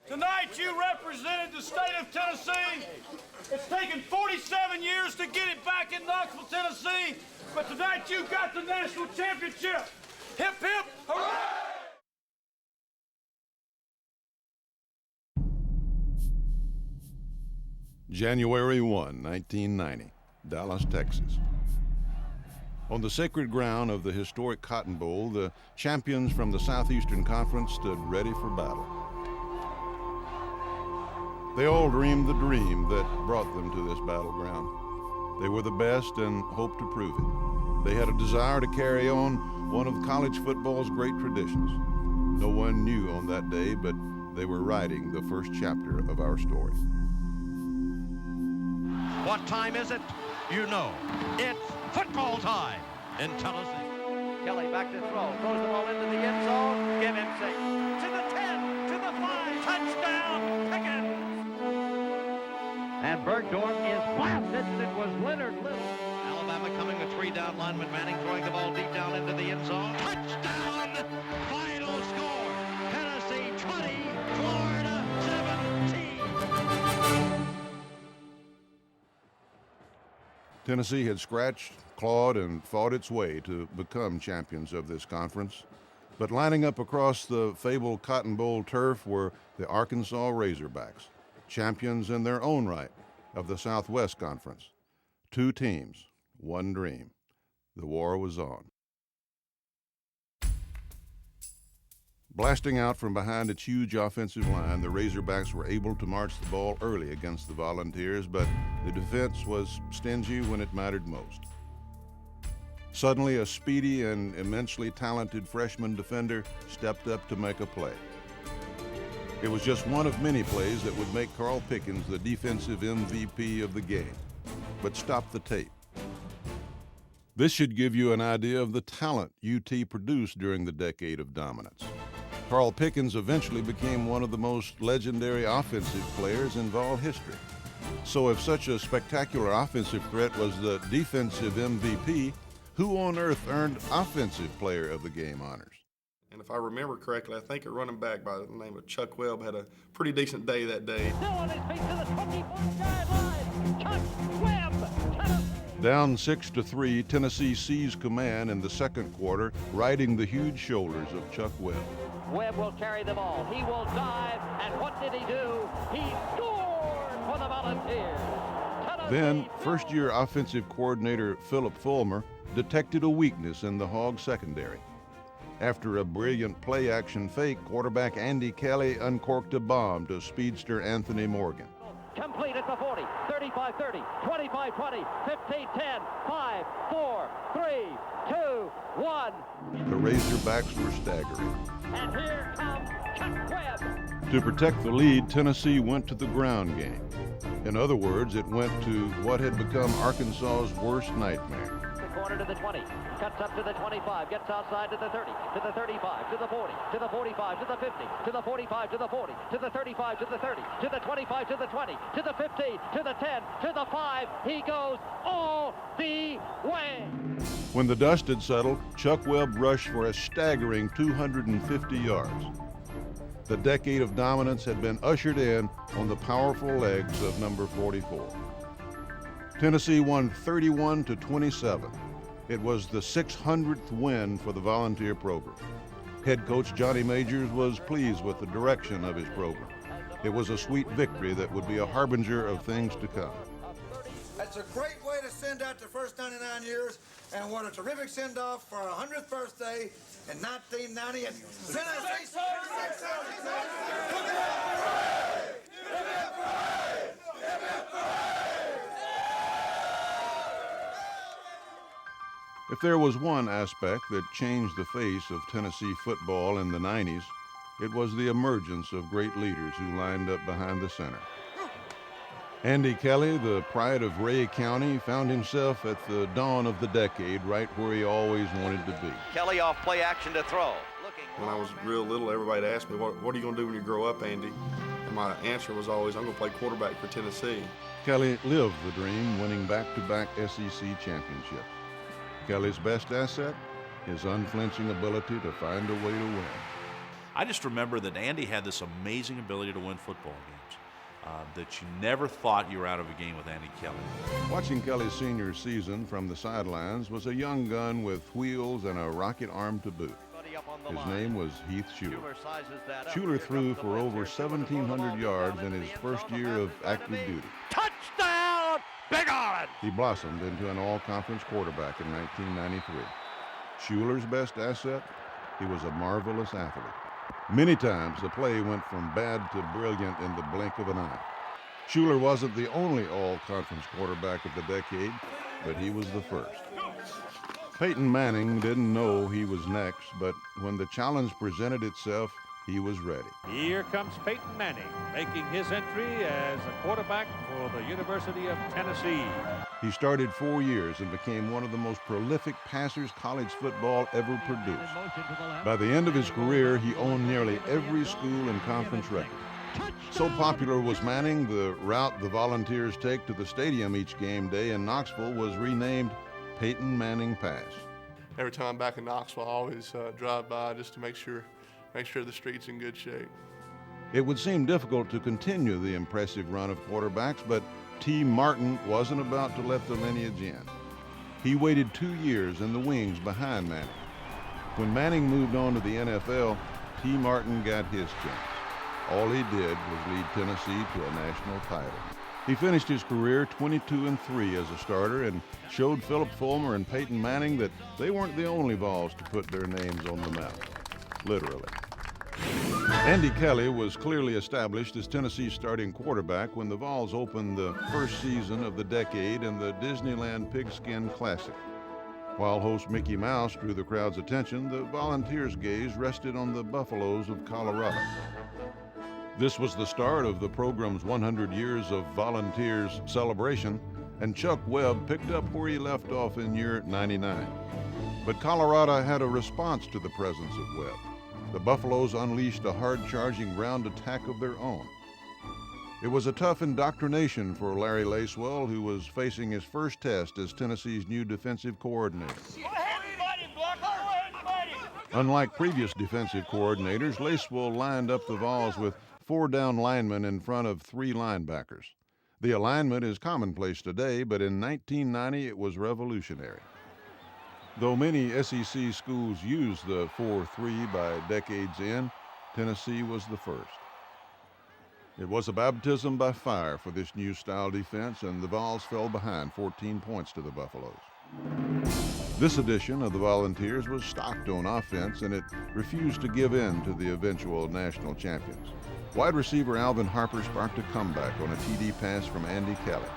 Tonight you represented the state of Tennessee. It's taken 47 years to get it back in Knoxville, Tennessee, but tonight you got the national championship. Hip, hip, hooray! January 1, 1990, Dallas, Texas. On the sacred ground of the historic Cotton Bowl, the champions from the Southeastern Conference stood ready for battle. They all dreamed the dream that brought them to this battleground. They were the best and hoped to prove it. They had a desire to carry on one of college football's great traditions. No one knew on that day, but they were writing the first chapter of our story. What time is it? You know, it's football time in Tennessee. Kelly back to throw, throws the ball into the end zone, give him 6. To the 10, to the 5, touchdown, Pickens! And Bergdorf is blasted, and it was Leonard Little. Alabama coming with 3 down linemen. Manning throwing the ball deep down into the end zone. Touchdown! Final score, Tennessee 20, Florida 17. Tennessee had scratched, clawed, and fought its way to become champions of this conference. But lining up across the fabled Cotton Bowl turf were the Arkansas Razorbacks, champions in their own right of the Southwest Conference. 2 teams, 1 dream. The war was on. Blasting out from behind its huge offensive line, the Razorbacks were able to march the ball early against the Volunteers, but the defense was stingy when it mattered most. Suddenly, a speedy and immensely talented freshman defender stepped up to make a play. It was just one of many plays that would make Carl Pickens the defensive MVP of the game. But stop the tape. This should give you an idea of the talent UT produced during the decade of dominance. Carl Pickens eventually became one of the most legendary offensive players in Vol history. So if such a spectacular offensive threat was the defensive MVP, who on earth earned Offensive Player of the Game honors? And if I remember correctly, I think a running back by the name of Chuck Webb had a pretty decent day that day. Still on his feet to the 24-yard line, Chuck Webb! Down 6-3, Tennessee seized command in the second quarter, riding the huge shoulders of Chuck Webb. Webb will carry the ball. He will dive, and what did he do? He scored for the Volunteers. Then, first-year offensive coordinator Philip Fulmer detected a weakness in the Hog secondary. After a brilliant play-action fake, quarterback Andy Kelly uncorked a bomb to speedster Anthony Morgan. Complete at the 40, 35-30, 25-20, 15-10, 5, 4, 3, 2, 1. The Razorbacks were staggering. And here comes Chuck Webb. To protect the lead, Tennessee went to the ground game. In other words, it went to what had become Arkansas's worst nightmare. The corner to the 20, cuts up to the 25, gets outside to the 30, to the 35, to the 40, to the 45, to the 50, to the 45, to the 40, to the 35, to the 30, to the 25, to the 20, to the 15, to the 10, to the 5. He goes all the way. When the dust had settled, Chuck Webb rushed for a staggering 250 yards. The decade of dominance had been ushered in on the powerful legs of number 44. Tennessee won 31-27. It was the 600th win for the Volunteer program. Head coach Johnny Majors was pleased with the direction of his program. It was a sweet victory that would be a harbinger of things to come. That's a great way to send out the first 99 years, and what a terrific send-off for our 100th birthday in 1990. And Tennessee. If there was one aspect that changed the face of Tennessee football in the 90s, it was the emergence of great leaders who lined up behind the center. Andy Kelly, the pride of Ray County, found himself at the dawn of the decade right where he always wanted to be. Kelly off play action to throw. When I was real little, everybody asked me, what are you going to do when you grow up, Andy? And my answer was always, I'm going to play quarterback for Tennessee. Kelly lived the dream, winning back-to-back SEC championships. Kelly's best asset, his unflinching ability to find a way to win. I just remember that Andy had this amazing ability to win football games. That you never thought you were out of a game with Andy Kelly. Watching Kelly's senior season from the sidelines was a young gun with wheels and a rocket arm to boot. His name was Heath Schuler. Schuler threw for over 1,700 yards in his first year of active duty. Touchdown! Big on! He blossomed into an all-conference quarterback in 1993. Schuler's best asset? He was a marvelous athlete. Many times the play went from bad to brilliant in the blink of an eye. Schuler wasn't the only all-conference quarterback of the decade, but he was the first. Peyton Manning didn't know he was next, but when the challenge presented itself, he was ready. Here comes Peyton Manning, making his entry as a quarterback for the University of Tennessee. He started 4 years and became one of the most prolific passers college football ever produced. By the end of his career, he owned nearly every school and conference record. So popular was Manning, the route the Volunteers take to the stadium each game day in Knoxville was renamed Peyton Manning Pass. Every time I'm back in Knoxville, I always drive by just to make sure the street's in good shape. It would seem difficult to continue the impressive run of quarterbacks, but T. Martin wasn't about to let the lineage end. He waited 2 years in the wings behind Manning. When Manning moved on to the NFL, T. Martin got his chance. All he did was lead Tennessee to a national title. He finished his career 22-3 as a starter and showed Philip Fulmer and Peyton Manning that they weren't the only Vols to put their names on the map. Literally. Andy Kelly was clearly established as Tennessee's starting quarterback when the Vols opened the first season of the decade in the Disneyland Pigskin Classic. While host Mickey Mouse drew the crowd's attention, the Volunteers' gaze rested on the Buffaloes of Colorado. This was the start of the program's 100 Years of Volunteers celebration, and Chuck Webb picked up where he left off in year 99. But Colorado had a response to the presence of Webb. The Buffaloes unleashed a hard-charging ground attack of their own. It was a tough indoctrination for Larry Lacewell, who was facing his first test as Tennessee's new defensive coordinator. Unlike previous defensive coordinators, Lacewell lined up the Vols with 4 down linemen in front of 3 linebackers. The alignment is commonplace today, but in 1990 it was revolutionary. Though many SEC schools used the 4-3 by decades in, Tennessee was the first. It was a baptism by fire for this new style defense, and the Vols fell behind 14 points to the Buffaloes. This edition of the Volunteers was stocked on offense, and it refused to give in to the eventual national champions. Wide receiver Alvin Harper sparked a comeback on a TD pass from Andy Kelly.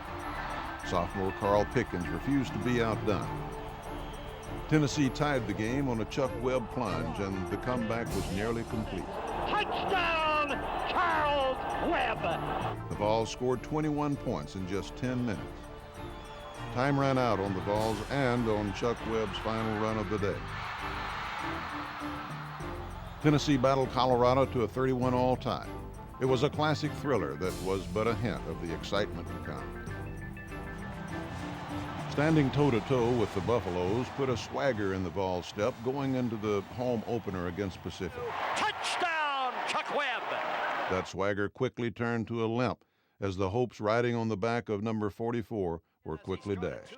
Sophomore Carl Pickens refused to be outdone. Tennessee tied the game on a Chuck Webb plunge, and the comeback was nearly complete. Touchdown, Charles Webb! The Vols scored 21 points in just 10 minutes. Time ran out on the Vols and on Chuck Webb's final run of the day. Tennessee battled Colorado to a 31-all tie. It was a classic thriller that was but a hint of the excitement to come. Standing toe-to-toe with the Buffaloes put a swagger in the Vols' step going into the home opener against Pacific. Touchdown, Chuck Webb! That swagger quickly turned to a limp as the hopes riding on the back of number 44 were quickly dashed.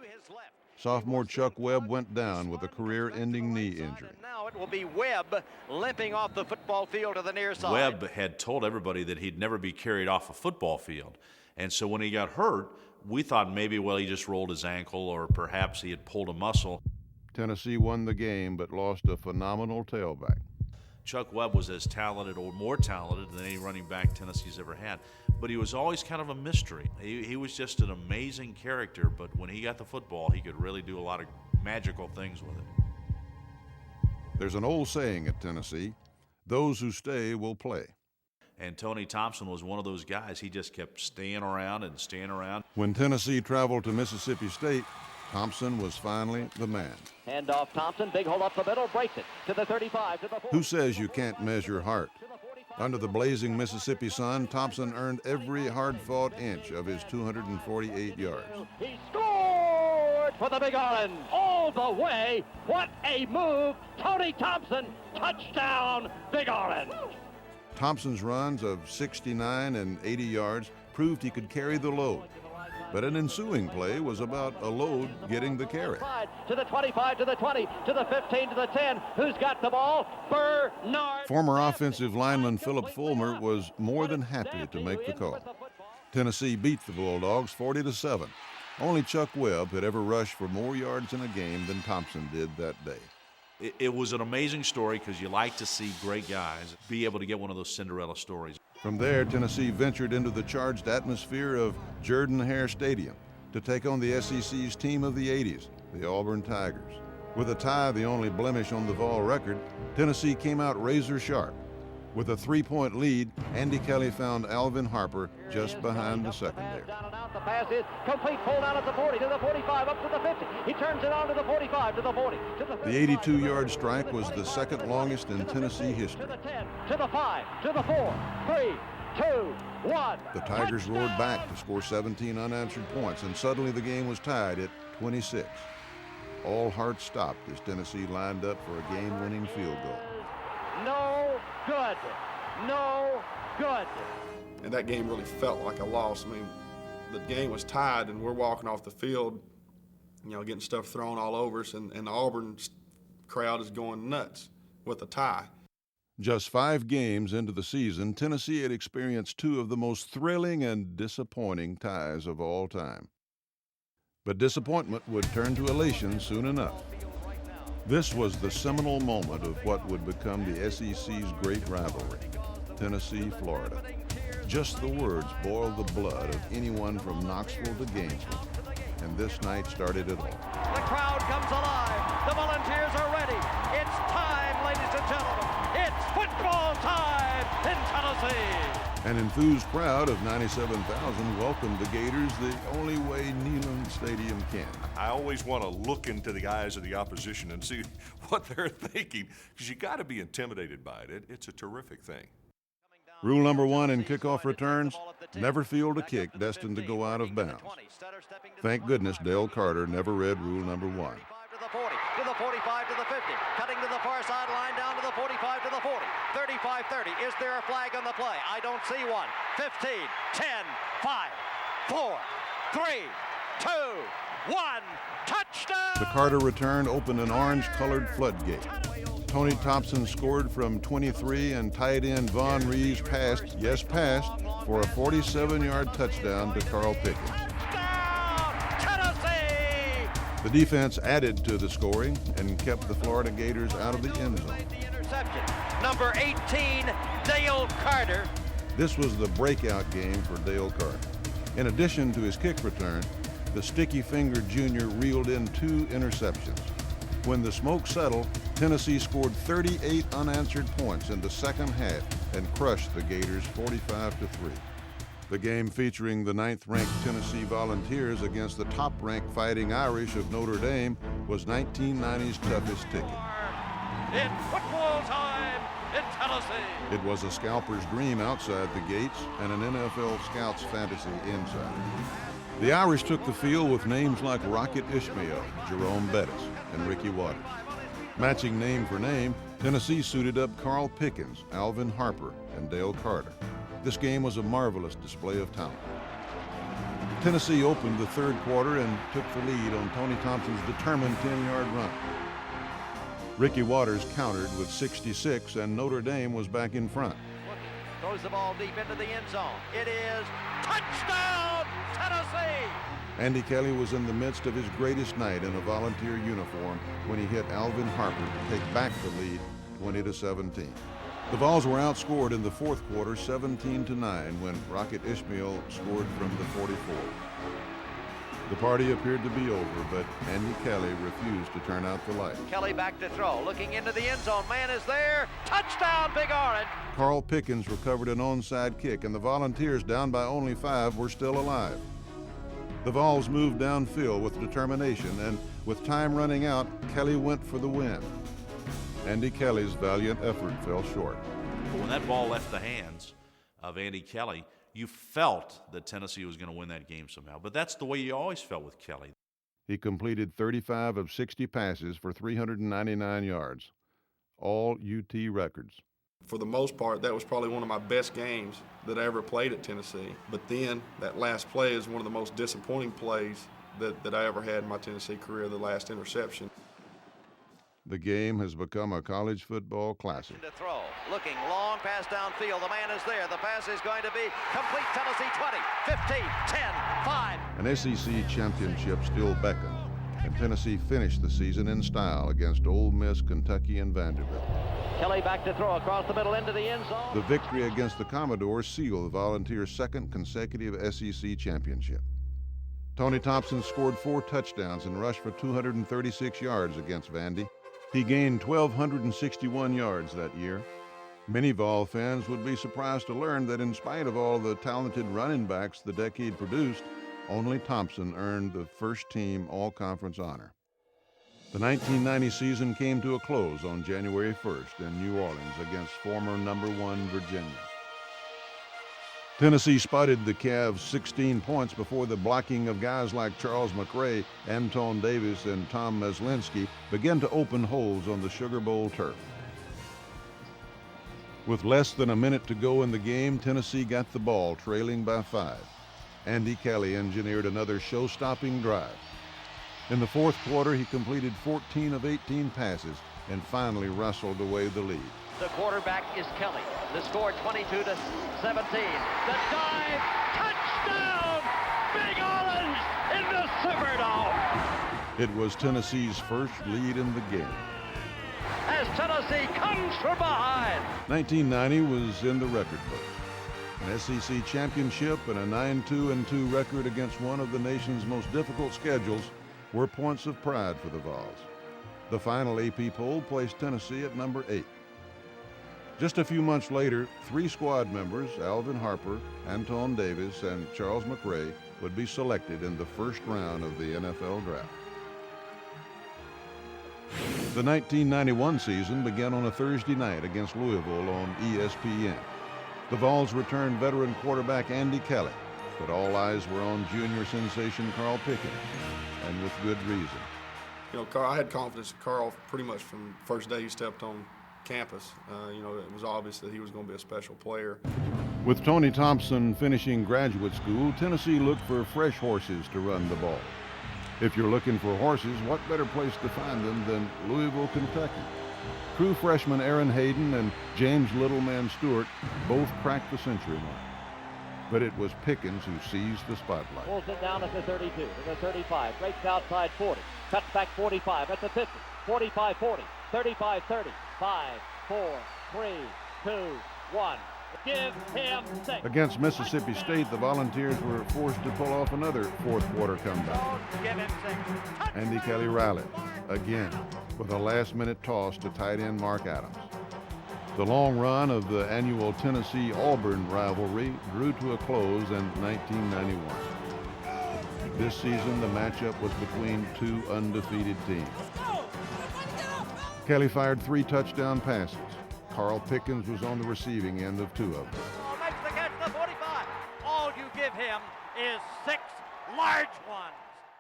Sophomore Chuck Webb went down with a career-ending knee injury. Now it will be Webb limping off the football field to the near side. Webb had told everybody that he'd never be carried off a football field. And so when he got hurt, we thought maybe, well, he just rolled his ankle or perhaps he had pulled a muscle. Tennessee won the game but lost a phenomenal tailback. Chuck Webb was as talented or more talented than any running back Tennessee's ever had. But he was always kind of a mystery. He was just an amazing character, but when he got the football, he could really do a lot of magical things with it. There's an old saying at Tennessee, those who stay will play. And Tony Thompson was one of those guys. He just kept staying around and staying around. When Tennessee traveled to Mississippi State, Thompson was finally the man. Hand off Thompson, big hole up the middle, breaks it to the 35, to the 40. Who says you can't measure heart? Under the blazing Mississippi sun, Thompson earned every hard-fought inch of his 248 yards. He scored! for the Big Orange. All the way. What a move. Tony Thompson, touchdown, Big Orange. Thompson's runs of 69 and 80 yards proved he could carry the load. But an ensuing play was about a load getting the carry. To the 25, to the 20, to the 15, to the 10. Who's got the ball? Bernard. Former offensive lineman Philip Fulmer was more than happy to make the call. Tennessee beat the Bulldogs 40-7. Only Chuck Webb had ever rushed for more yards in a game than Thompson did that day. It was an amazing story because you like to see great guys be able to get one of those Cinderella stories. From there, Tennessee ventured into the charged atmosphere of Jordan-Hare Stadium to take on the SEC's team of the 80s, the Auburn Tigers. With a tie, the only blemish on the Vol record, Tennessee came out razor sharp. With a 3-point lead, Andy Kelly found Alvin Harper just behind the secondary. Down and out, the pass is complete, pull down at the 40, to the 45, up to the 50. He turns it on to the 45, to the 40, to the 35. The 82-yard strike was the second longest in Tennessee history. To the 10, to the 5, to the 4, 3, 2, 1. The Tigers roared back to score 17 unanswered points, and suddenly the game was tied at 26. All hearts stopped as Tennessee lined up for a game-winning field goal. No good. No good. And that game really felt like a loss. I mean, the game was tied, and we're walking off the field, you know, getting stuff thrown all over us, and the Auburn crowd is going nuts with a tie. Just 5 games into the season, Tennessee had experienced 2 of the most thrilling and disappointing ties of all time. But disappointment would turn to elation soon enough. This was the seminal moment of what would become the SEC's great rivalry, Tennessee, Florida. Just the words boiled the blood of anyone from Knoxville to Gainesville, and this night started it all. The crowd comes alive. The Volunteers are ready. It's time, ladies and gentlemen. It's football time in Tennessee. An enthused crowd of 97,000 welcomed the Gators the only way Neyland Stadium can. I always want to look into the eyes of the opposition and see what they're thinking, because you got to be intimidated by it. It's a terrific thing. Rule number 1 in kickoff returns, never field a kick destined to go out of bounds. Thank goodness Dale Carter never read rule number 1. To the 40, to the 45, to the 50, cutting to the far sideline, down to the 45, to the 40, 35, 30. Is there a flag on the play? I don't see one. 15, 10, 5, 4, 3, 2, 1, touchdown! The Carter return opened an orange-colored floodgate. Tony Thompson scored from 23, and tight end Von Rees passed for a 47-yard touchdown to Carl Pickens. The defense added to the scoring and kept the Florida Gators out of the end zone. The interception. Number 18, Dale Carter. This was the breakout game for Dale Carter. In addition to his kick return, the sticky-fingered junior reeled in 2 interceptions. When the smoke settled, Tennessee scored 38 unanswered points in the second half and crushed the Gators 45-3. The game, featuring the 9th-ranked Tennessee Volunteers against the top-ranked Fighting Irish of Notre Dame, was 1990's toughest ticket. It's football time in Tennessee. It was a scalper's dream outside the gates and an NFL scout's fantasy inside. The Irish took the field with names like Rocket Ishmael, Jerome Bettis, and Ricky Waters. Matching name for name, Tennessee suited up Carl Pickens, Alvin Harper, and Dale Carter. This game was a marvelous display of talent. Tennessee opened the third quarter and took the lead on Tony Thompson's determined 10-yard run. Ricky Waters countered with 66, and Notre Dame was back in front. Throws the ball deep into the end zone. It is touchdown, Tennessee! Andy Kelly was in the midst of his greatest night in a Volunteer uniform when he hit Alvin Harper to take back the lead 20-17. The Vols were outscored in the fourth quarter 17-9 when Rocket Ishmael scored from the 44. The party appeared to be over, but Andy Kelly refused to turn out the light. Kelly back to throw, looking into the end zone. Man is there. Touchdown, Big Orange. Carl Pickens recovered an onside kick, and the Volunteers, down by only 5, were still alive. The Vols moved downfield with determination, and with time running out, Kelly went for the win. Andy Kelly's valiant effort fell short. But when that ball left the hands of Andy Kelly, you felt that Tennessee was going to win that game somehow. But that's the way you always felt with Kelly. He completed 35 of 60 passes for 399 yards, all UT records. For the most part, that was probably one of my best games that I ever played at Tennessee. But then that last play is one of the most disappointing plays that I ever had in my Tennessee career, the last interception. The game has become a college football classic. To throw, looking long pass downfield. The man is there. The pass is going to be complete. Tennessee 20, 15, 10, 5. An SEC championship still beckoned, and Tennessee finished the season in style against Ole Miss, Kentucky, and Vanderbilt. Kelly back to throw across the middle into the end zone. The victory against the Commodores sealed the Volunteers' second consecutive SEC championship. Tony Thompson scored 4 touchdowns and rushed for 236 yards against Vandy. He gained 1,261 yards that year. Many Vol fans would be surprised to learn that in spite of all the talented running backs the decade produced, only Thompson earned the first-team all-conference honor. The 1990 season came to a close on January 1st in New Orleans against former #1 Virginia. Tennessee spotted the Cavs 16 points before the blocking of guys like Charles McRae, Anton Davis, and Tom Meslinski began to open holes on the Sugar Bowl turf. With less than a minute to go in the game, Tennessee got the ball, trailing by 5. Andy Kelly engineered another show-stopping drive. In the fourth quarter, he completed 14 of 18 passes and finally wrestled away the lead. The quarterback is Kelly. The score 22-17. The dive, touchdown! Big Orange in the Superdome! It was Tennessee's first lead in the game. As Tennessee comes from behind. 1990 was in the record book. An SEC championship and a 9-2-2 record against one of the nation's most difficult schedules were points of pride for the Vols. The final AP poll placed Tennessee at number 8. Just a few months later, 3 squad members, Alvin Harper, Anton Davis, and Charles McRae, would be selected in the first round of the NFL draft. The 1991 season began on a Thursday night against Louisville on ESPN. The Vols returned veteran quarterback Andy Kelly, but all eyes were on junior sensation Carl Pickens, and with good reason. You know, Carl, I had confidence in Carl pretty much from the first day he stepped on campus. You know, it was obvious that he was going to be a special player. With Tony Thompson finishing graduate school, Tennessee looked for fresh horses to run the ball. If you're looking for horses, what better place to find them than Louisville, Kentucky? True freshmen Aaron Hayden and James Littleman Stewart both cracked the century mark. But it was Pickens who seized the spotlight. Pulls it down at the 32, to the 35, breaks outside 40, cuts back 45, at the 50, 45-40, 35-30, 5, 4, 3, 2, 1. Give him 6. Against Mississippi State, the Volunteers were forced to pull off another fourth quarter comeback. Give him 6. Andy Kelly rallied, again, with a last-minute toss to tight end Mark Adams. The long run of the annual Tennessee-Auburn rivalry drew to a close in 1991. This season, the matchup was between 2 undefeated teams. Kelly fired 3 touchdown passes. Carl Pickens was on the receiving end of 2 of them. Makes the catch to the 45. All you give him is 6 large ones.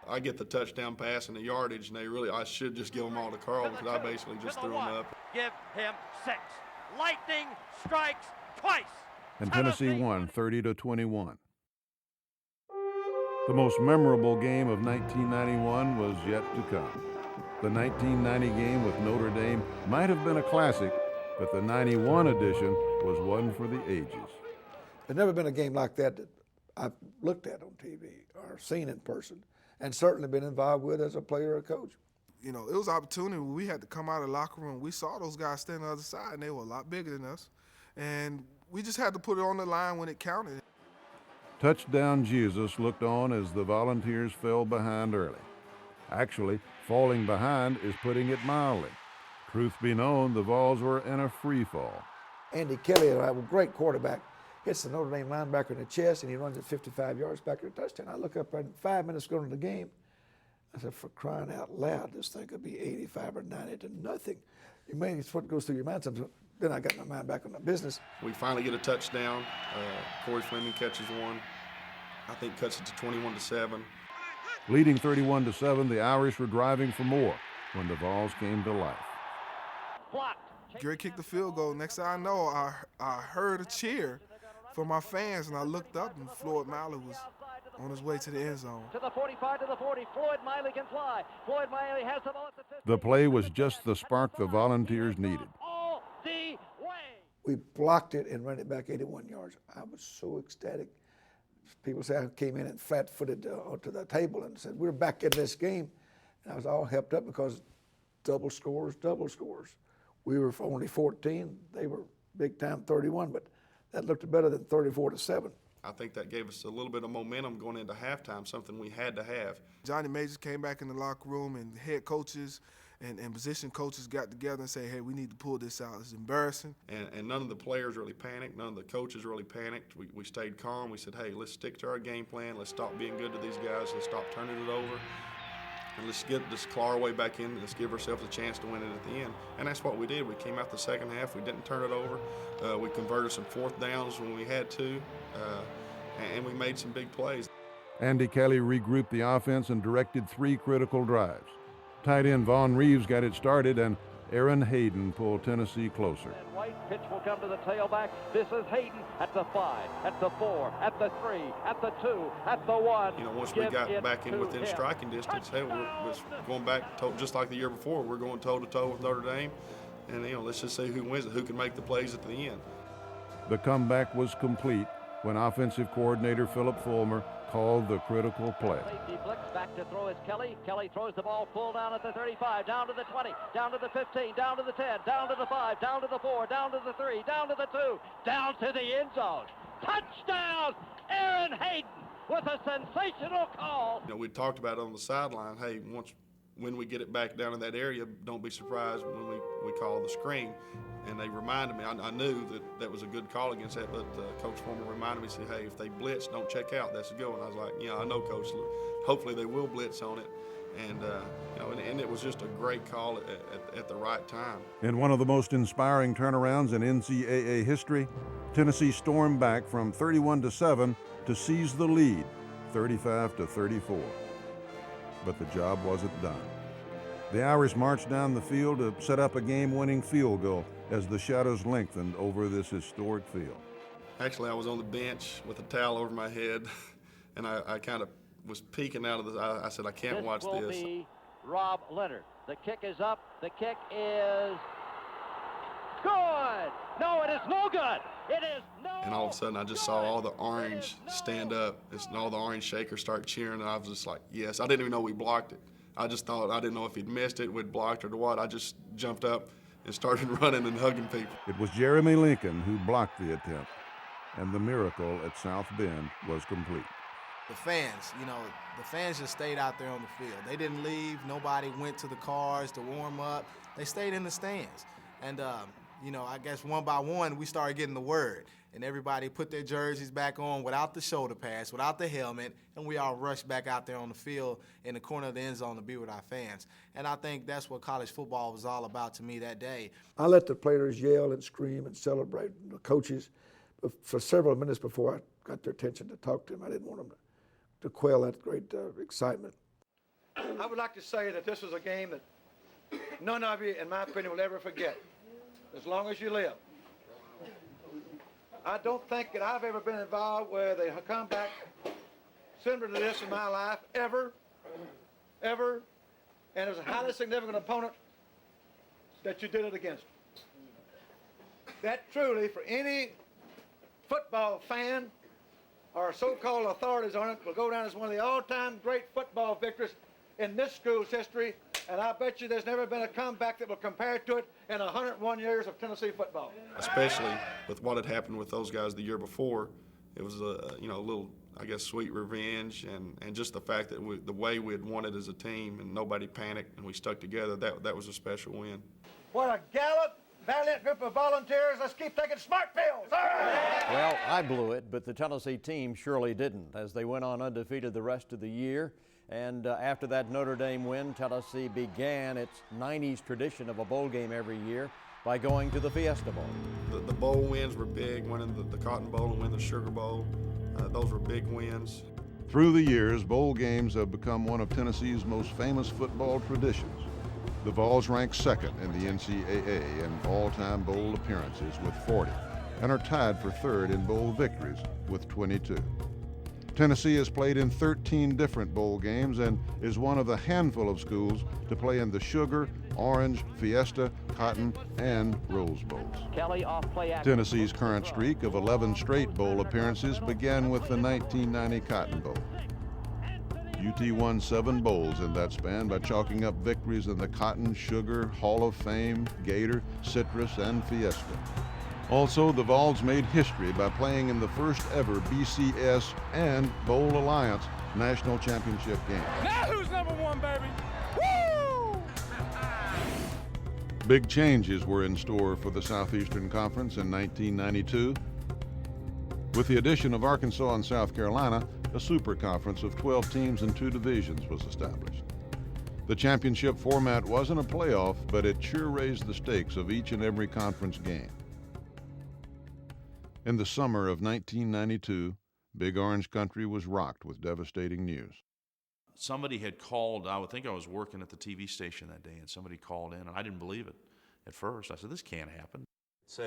I get the touchdown pass and the yardage, and I should just give them all to Carl because I basically just threw them up. Give him 6. Lightning strikes twice. And Tennessee won 30-21. The most memorable game of 1991 was yet to come. The 1990 game with Notre Dame might have been a classic, but the 91 edition was one for the ages. There's never been a game like that I've looked at on TV or seen in person, and certainly been involved with as a player or coach. You know, it was an opportunity when we had to come out of the locker room. We saw those guys stand on the other side, and they were a lot bigger than us. And we just had to put it on the line when it counted. Touchdown Jesus looked on as the Volunteers fell behind early. Actually, falling behind is putting it mildly. Truth be known, the Vols were in a free fall. Andy Kelly, a great quarterback, hits the Notre Dame linebacker in the chest, and he runs it 55 yards back to the touchdown. I look up at 5 minutes going into the game. I said, for crying out loud, this thing could be 85 or 90 to nothing. You may, it's what goes through your mind sometimes. Then I got my mind back on the business. We finally get a touchdown. Corey Fleming catches one. I think cuts it to 21-7. Leading 31-7, the Irish were driving for more when the Vols came to life. Gary kicked the field goal. Next thing I know, I heard a cheer from my fans, and I looked up, and Floyd Miley was on his way to the end zone. To the 45, to the 40. Floyd Miley can fly. Floyd Miley has the ball at the 50. The play was just the spark the Volunteers needed. All the way. We blocked it and ran it back 81 yards. I was so ecstatic. People say I came in and flat-footed onto the table and said, we're back in this game. And I was all helped up because double scores. We were only 14. They were big time 31, but that looked better than 34-7. I think that gave us a little bit of momentum going into halftime, something we had to have. Johnny Majors came back in the locker room, and head coaches and position coaches got together and said, hey, we need to pull this out. It's embarrassing. And none of the players really panicked. None of the coaches really panicked. We stayed calm. We said, hey, let's stick to our game plan. Let's stop being good to these guys. Let's stop turning it over. And let's get this claw our way back in. Let's give ourselves a chance to win it at the end. And that's what we did. We came out the second half. We didn't turn it over. We converted some fourth downs when we had to. And we made some big plays. Andy Kelly regrouped the offense and directed 3 critical drives. Tight end Vaughn Reeves got it started, and Aaron Hayden pulled Tennessee closer. And White pitch will come to the tailback. This is Hayden at the 5, at the 4, at the 3, at the 2, at the 1. You know, once we got back in within striking distance, hey, we're going back to, just like the year before. We're going toe-to-toe with Notre Dame, and you know, let's just see who wins it, who can make the plays at the end. The comeback was complete when offensive coordinator Philip Fulmer called the critical play. Safety blitz back to throw is Kelly. Kelly throws the ball full down at the 35, down to the 20, down to the 15, down to the 10, down to the 5, down to the 4, down to the 3, down to the 2, down to the end zone. Touchdown, Aaron Hayden with a sensational call. You know, we talked about it on the sideline. Hey, when we get it back down in that area, don't be surprised when we call the screen. And they reminded me, I knew that was a good call against that, but Coach Fulmer reminded me, said, hey, if they blitz, don't check out. That's a good one. I was like, yeah, I know, Coach. Hopefully they will blitz on it. And, you know, and it was just a great call at the right time. In one of the most inspiring turnarounds in NCAA history, Tennessee stormed back from 31-7 to seize the lead, 35-34. But the job wasn't done. The Irish marched down the field to set up a game-winning field goal as the shadows lengthened over this historic field. Actually, I was on the bench with a towel over my head, and I kind of was peeking out of the. I said, I can't watch this. This will be Rob Leonard. The kick is up. The kick is good. No, it is no good. It is no. And all of a sudden, I just saw all the orange stand up, and all the orange shakers start cheering, and I was just like, yes. I didn't even know we blocked it. I just thought, I didn't know if he'd missed it, we'd blocked it or what. I just jumped up and started running and hugging people. It was Jeremy Lincoln who blocked the attempt, and the miracle at South Bend was complete. The fans, you know, the fans just stayed out there on the field. They didn't leave. Nobody went to the cars to warm up. They stayed in the stands. And, you know, I guess one by one, we started getting the word. And everybody put their jerseys back on without the shoulder pads, without the helmet, and we all rushed back out there on the field in the corner of the end zone to be with our fans. And I think that's what college football was all about to me that day. I let the players yell and scream and celebrate, the coaches, for several minutes before I got their attention to talk to them. I didn't want them to quell that great excitement. I would like to say that this was a game that none of you, in my opinion, will ever forget, as long as you live. I don't think that I've ever been involved with a comeback similar to this in my life, ever. And as a highly significant opponent, that you did it against. That truly, for any football fan or so-called authorities on it, will go down as one of the all-time great football victories in this school's history. And I bet you there's never been a comeback that will compare to it in 101 years of Tennessee football. Especially with what had happened with those guys the year before, it was a little, I guess, sweet revenge, and just the fact that the way we had won it as a team and nobody panicked and we stuck together, that was a special win. What a gallant, valiant group of volunteers. Let's keep taking smart pills. All right. Well, I blew it, but the Tennessee team surely didn't, as they went on undefeated the rest of the year. And after that Notre Dame win, Tennessee began its 90s tradition of a bowl game every year by going to the Fiesta Bowl. The bowl wins were big, winning the Cotton Bowl and winning the Sugar Bowl. Those were big wins. Through the years, bowl games have become one of Tennessee's most famous football traditions. The Vols rank second in the NCAA in all-time bowl appearances with 40, and are tied for third in bowl victories with 22. Tennessee has played in 13 different bowl games and is one of the handful of schools to play in the Sugar, Orange, Fiesta, Cotton, and Rose Bowls. Kelly off play action. Tennessee's current streak of 11 straight bowl appearances began with the 1990 Cotton Bowl. UT won 7 bowls in that span by chalking up victories in the Cotton, Sugar, Hall of Fame, Gator, Citrus, and Fiesta. Also, the Vols made history by playing in the first ever BCS and Bowl Alliance National Championship game. Now who's number one, baby? Woo! Big changes were in store for the Southeastern Conference in 1992. With the addition of Arkansas and South Carolina, a super conference of 12 teams and 2 divisions was established. The championship format wasn't a playoff, but it sure raised the stakes of each and every conference game. In the summer of 1992, Big Orange Country was rocked with devastating news. Somebody had called, I would think I was working at the TV station that day, and somebody called in, and I didn't believe it at first. I said, this can't happen. It's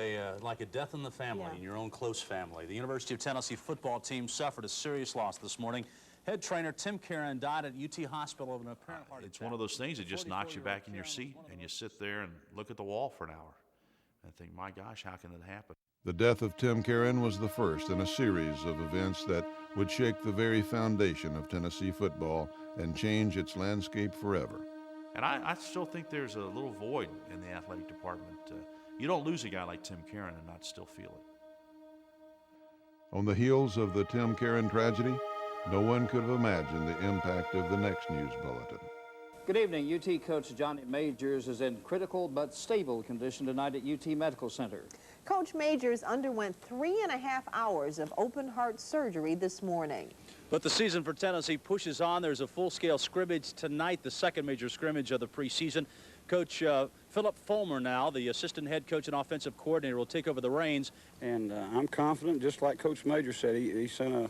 like a death in the family, in your own close family. The University of Tennessee football team suffered a serious loss this morning. Head trainer Tim Karen died at UT Hospital of an apparent heart attack. It's one of those things that just knocks you back in your seat, and you sit there and look at the wall for an hour and think, my gosh, how can it happen? The death of Tim Karen was the first in a series of events that would shake the very foundation of Tennessee football and change its landscape forever. And I still think there's a little void in the athletic department. You don't lose a guy like Tim Karen and not still feel it. On the heels of the Tim Karen tragedy, no one could have imagined the impact of the next news bulletin. Good evening. UT coach Johnny Majors is in critical but stable condition tonight at UT Medical Center. Coach Majors underwent 3.5 hours of open heart surgery this morning. But the season for Tennessee pushes on. There's a full-scale scrimmage tonight, the second major scrimmage of the preseason. Coach Philip Fulmer now, the assistant head coach and offensive coordinator, will take over the reins. And I'm confident, just like Coach Major said, he sent a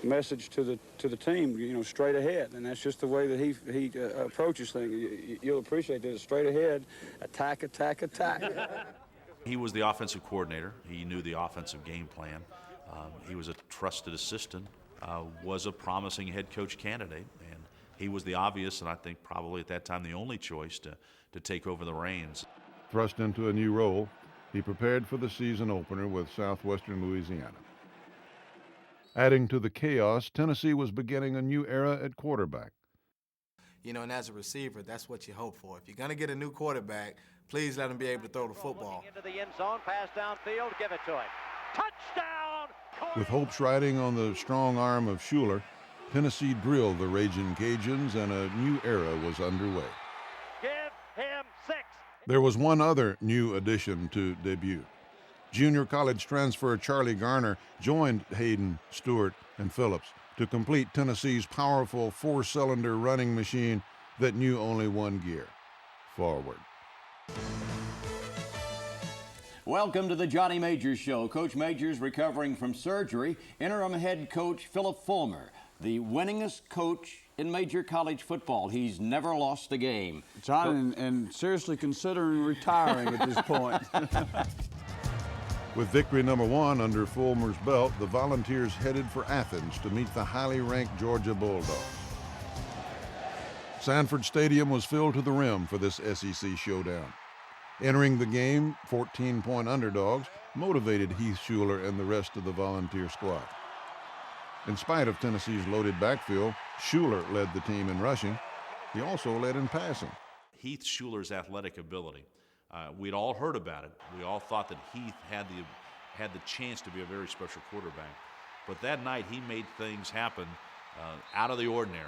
message to the team, you know, straight ahead, and that's just the way that he approaches things. You'll appreciate this: straight ahead, attack, attack, attack. He was the offensive coordinator. He knew the offensive game plan. He was a trusted assistant, was a promising head coach candidate, and he was the obvious, and I think probably at that time the only choice to take over the reins. Thrust into a new role, he prepared for the season opener with Southwestern Louisiana. Adding to the chaos, Tennessee was beginning a new era at quarterback. You know, and as a receiver, that's what you hope for. If you're going to get a new quarterback, please let him be able to throw the football. Into the end zone, pass downfield, give it to him. Touchdown! With hopes riding on the strong arm of Schuler, Tennessee drilled the Ragin' Cajuns and a new era was underway. Give him 6. There was one other new addition to debut. Junior college transfer Charlie Garner joined Hayden, Stewart, and Phillips to complete Tennessee's powerful 4-cylinder running machine that knew only one gear: forward. Welcome to the Johnny Majors Show. Coach Majors recovering from surgery. Interim head coach Philip Fulmer, the winningest coach in major college football. He's never lost a game. John, and seriously considering retiring at this point. With victory number 1 under Fulmer's belt, the Volunteers headed for Athens to meet the highly ranked Georgia Bulldogs. Sanford Stadium was filled to the rim for this SEC showdown. Entering the game, 14-point underdogs motivated Heath Schuler and the rest of the Volunteer squad. In spite of Tennessee's loaded backfield, Schuler led the team in rushing. He also led in passing. Heath Schuler's athletic ability. We'd all heard about it. We all thought that Heath had the chance to be a very special quarterback. But that night he made things happen out of the ordinary.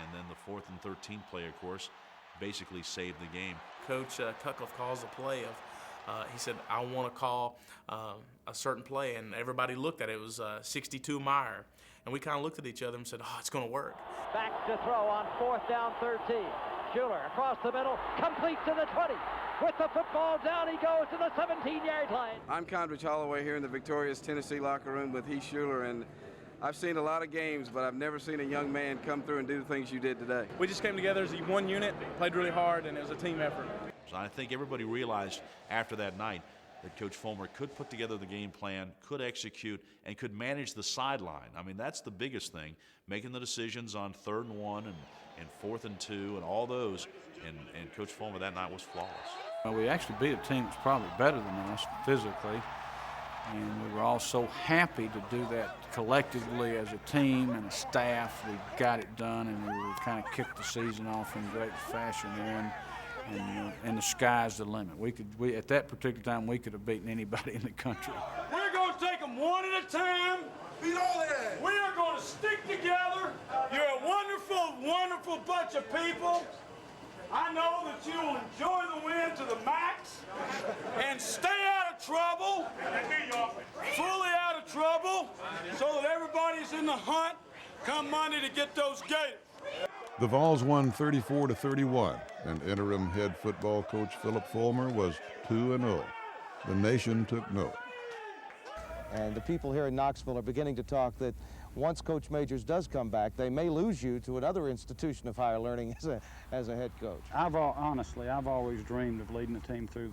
And then the 4th and 13 play, of course, basically saved the game. Coach Cutcliffe calls a play of, he said, I want to call a certain play. And everybody looked at it. It was 62 Meyer. And we kind of looked at each other and said, oh, it's going to work. Back to throw on 4th down 13. Schuler across the middle, complete to the 20. With the football down, he goes to the 17-yard line. I'm Condrich Holloway here in the victorious Tennessee locker room with Heath Schuler, and I've seen a lot of games, but I've never seen a young man come through and do the things you did today. We just came together as one unit, played really hard, and it was a team effort. So I think everybody realized after that night that Coach Fulmer could put together the game plan, could execute, and could manage the sideline. I mean, that's the biggest thing, making the decisions on 3rd and 1 and 4th and 2 and all those, and Coach Fulmer that night was flawless. Well, we actually beat a team that's probably better than us physically, and we were all so happy to do that collectively as a team and a staff. We got it done, and we kind of kicked the season off in great fashion there. And the sky's the limit. We at that particular time, we could have beaten anybody in the country. We're going to take them one at a time. Beat all that. We are going to stick together. You're a wonderful, wonderful bunch of people. I know that you will enjoy the win to the max and stay out of trouble, fully out of trouble, so that everybody's in the hunt come Monday to get those Gators. The Vols won 34-31, and interim head football coach Philip Fulmer was 2-0. The nation took note. And the people here in Knoxville are beginning to talk that once Coach Majors does come back, they may lose you to another institution of higher learning as a head coach. Honestly, I've always dreamed of leading a team through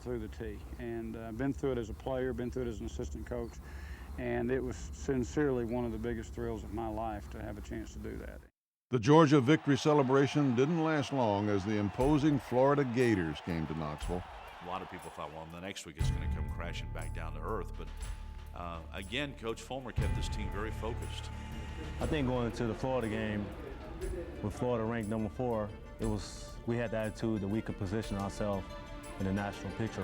the T, and been through it as a player, been through it as an assistant coach, and it was sincerely one of the biggest thrills of my life to have a chance to do that. The Georgia victory celebration didn't last long as the imposing Florida Gators came to Knoxville. A lot of people thought, well, the next week it's going to come crashing back down to earth. But again, Coach Fulmer kept this team very focused. I think going into the Florida game, with Florida ranked number 4, we had the attitude that we could position ourselves in the national picture.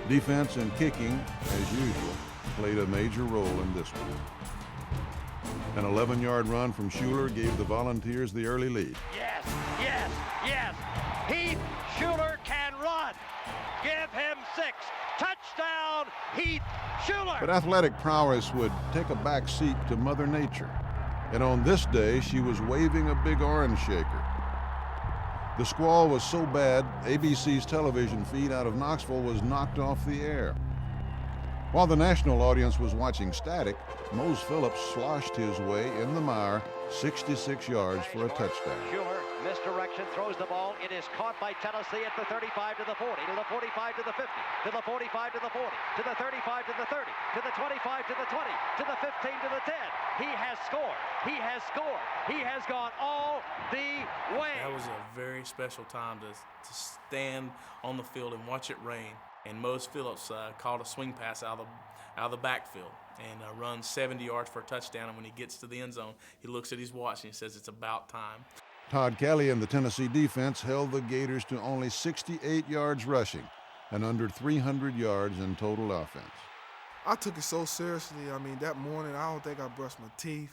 Defense and kicking, as usual, played a major role in this one. An 11-yard run from Schuler gave the Volunteers the early lead. Yes, yes, yes. Heath Schuler can run. Give him 6. Touchdown, Heath Schuler. But athletic prowess would take a back seat to Mother Nature. And on this day, she was waving a big orange shaker. The squall was so bad, ABC's television feed out of Knoxville was knocked off the air. While the national audience was watching static, Mose Phillips sloshed his way in the mire 66 yards for a touchdown. Schuler, misdirection, throws the ball. It is caught by Tennessee at the 35 to the 40, to the 45 to the 50, to the 45 to the 40, to the 35 to the 30, to the 25 to the 20, to the 15 to the 10. He has scored. He has scored. He has gone all the way. That was a very special time to stand on the field and watch it rain. And Mose Phillips caught a swing pass out of the backfield and runs 70 yards for a touchdown. And when he gets to the end zone, he looks at his watch and he says, it's about time. Todd Kelly and the Tennessee defense held the Gators to only 68 yards rushing and under 300 yards in total offense. I took it so seriously. I mean, that morning, I don't think I brushed my teeth.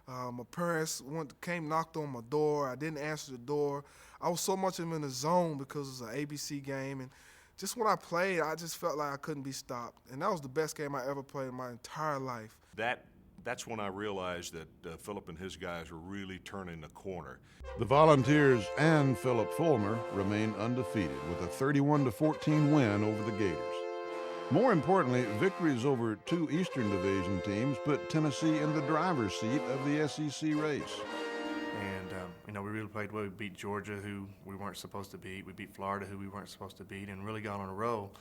My parents came, knocked on my door. I didn't answer the door. I was so much in the zone because it was an ABC game. And just when I played, I just felt like I couldn't be stopped. And that was the best game I ever played in my entire life. That's when I realized that Philip and his guys were really turning the corner. The Volunteers and Philip Fulmer remain undefeated with a 31-14 win over the Gators. More importantly, victories over 2 Eastern Division teams put Tennessee in the driver's seat of the SEC race. And, we really played well. We beat Georgia, who we weren't supposed to beat. We beat Florida, who we weren't supposed to beat, and really got on a roll.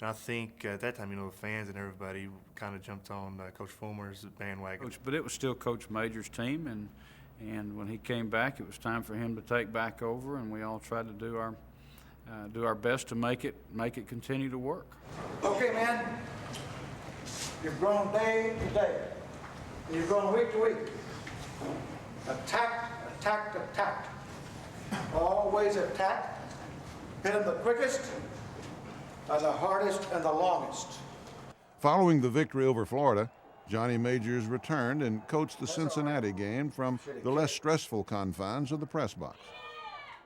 And I think at that time, the fans and everybody kind of jumped on Coach Fulmer's bandwagon. But it was still Coach Major's team, and when he came back, it was time for him to take back over, and we all tried to do our best to make it continue to work. Okay, man. You've grown day to day. You've grown week to week. Attack, attack, attack. Always attack. Hit them the quickest, and the hardest, and the longest. Following the victory over Florida, Johnny Majors returned and coached the Cincinnati game from the less stressful confines of the press box.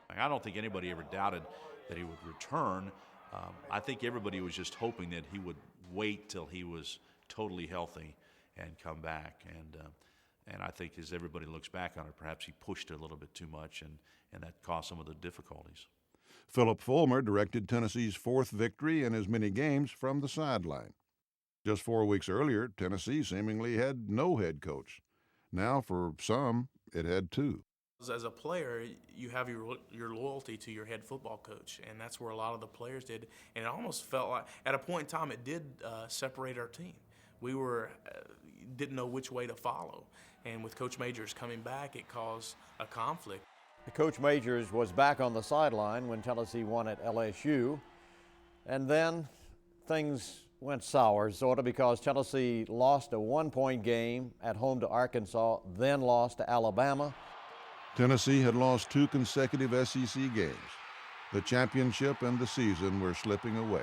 I don't think anybody ever doubted that he would return. I think everybody was just hoping that he would wait till he was totally healthy and come back. And I think as everybody looks back on it, perhaps he pushed it a little bit too much, and that caused some of the difficulties. Philip Fulmer directed Tennessee's 4th victory in as many games from the sideline. Just 4 weeks earlier, Tennessee seemingly had no head coach. Now, for some, it had two. As a player, you have your loyalty to your head football coach, and that's where a lot of the players did. And it almost felt like, at a point in time, it did separate our team. We didn't know which way to follow, and with Coach Majors coming back, it caused a conflict. Coach Majors was back on the sideline when Tennessee won at LSU, and then things went sour, sort of, because Tennessee lost a 1-point game at home to Arkansas, then lost to Alabama. Tennessee had lost 2 consecutive SEC games. The championship and the season were slipping away.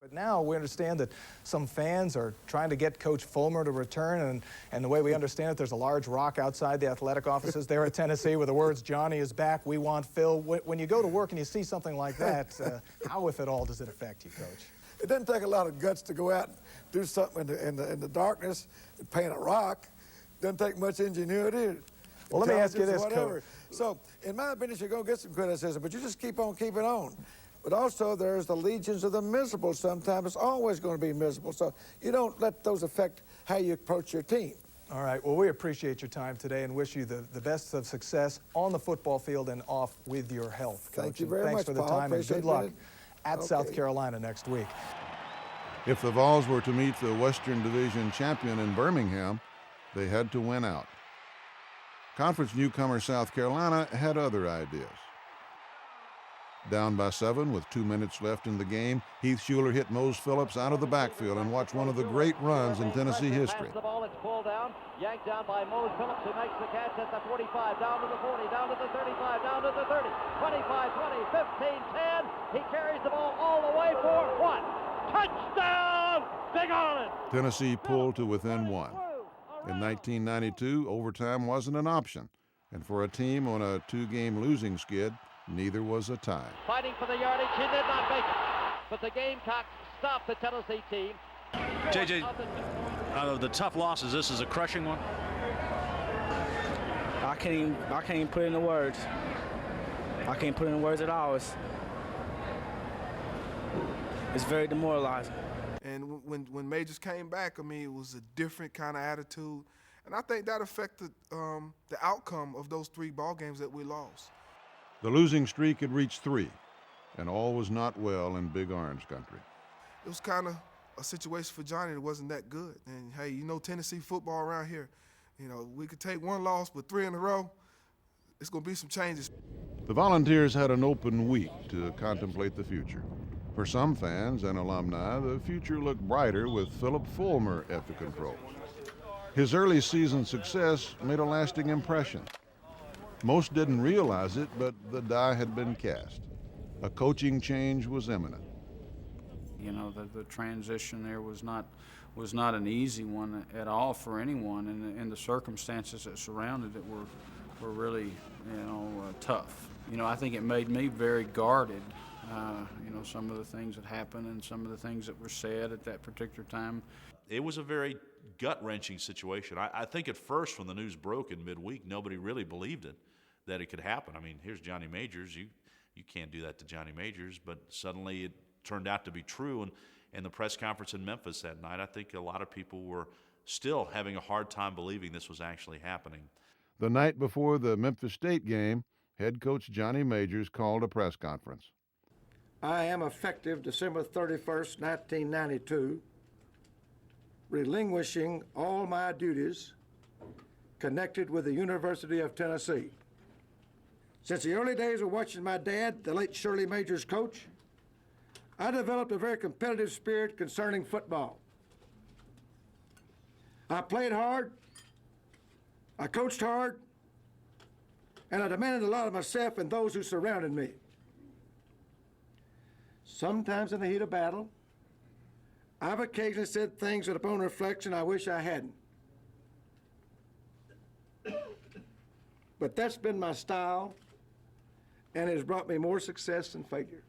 But now we understand that some fans are trying to get Coach Fulmer to return, and the way we understand it, there's a large rock outside the athletic offices there at Tennessee with the words, "Johnny is back, we want Phil." When you go to work and you see something like that, how, if at all, does it affect you, Coach? It doesn't take a lot of guts to go out and do something in the darkness and paint a rock. Doesn't take much ingenuity. Well, let me ask you this, Coach. So, in my opinion, you're going to get some criticism, but you just keep on keeping on. But also, there's the legions of the miserable sometimes. It's always going to be miserable. So you don't let those affect how you approach your team. All right. Well, we appreciate your time today and wish you the best of success on the football field and off with your health, Coach. Thank you very much, Thanks for the Paul. time, and good luck at Okay. South Carolina next week. If the Vols were to meet the Western Division champion in Birmingham, they had to win out. Conference newcomer South Carolina had other ideas. Down by 7 with 2 minutes left in the game, Heath Shuler hit Mose Phillips out of the backfield and watched one of the great runs in Tennessee history. The ball, it's pulled down, yanked down by Mose Phillips, who makes the catch at the 45, down to the 40, down to the 35, down to the 30, 25, 20, 15, 10. He carries the ball all the way for what? Touchdown! Big on it! Tennessee pulled to within 1. In 1992, overtime wasn't an option, and for a team on a 2-game losing skid, neither was a tie. Fighting for the yardage, he did not make it. But the Gamecocks stopped the Tennessee team. JJ, out of the tough losses, this is a crushing one. I can't even put it into words. I can't put it in words at all. It's very demoralizing. And when Majors came back, I mean, it was a different kind of attitude. And I think that affected the outcome of those 3 ball games that we lost. The losing streak had reached 3, and all was not well in Big Orange country. It was kind of a situation for Johnny that wasn't that good. And, hey, you know Tennessee football around here, you know, we could take 1 loss, but 3 in a row, it's going to be some changes. The Volunteers had an open week to contemplate the future. For some fans and alumni, the future looked brighter with Philip Fulmer at the controls. His early season success made a lasting impression. Most didn't realize it, but the die had been cast. A coaching change was imminent. You know, the transition there was not an easy one at all for anyone, and the circumstances that surrounded it were really, tough. I think it made me very guarded. Some of the things that happened and some of the things that were said at that particular time. It was a very gut-wrenching situation. I think at first when the news broke in midweek, nobody really believed it, that it could happen. I mean, here's Johnny Majors. You can't do that to Johnny Majors, but suddenly it turned out to be true. And the press conference in Memphis that night, I think a lot of people were still having a hard time believing this was actually happening. The night before the Memphis State game, head coach Johnny Majors called a press conference. I am, effective December 31st, 1992, relinquishing all my duties connected with the University of Tennessee. Since the early days of watching my dad, the late Shirley Majors coach, I developed a very competitive spirit concerning football. I played hard, I coached hard, and I demanded a lot of myself and those who surrounded me. Sometimes in the heat of battle, I've occasionally said things that upon reflection I wish I hadn't. But that's been my style, and it has brought me more success than failure.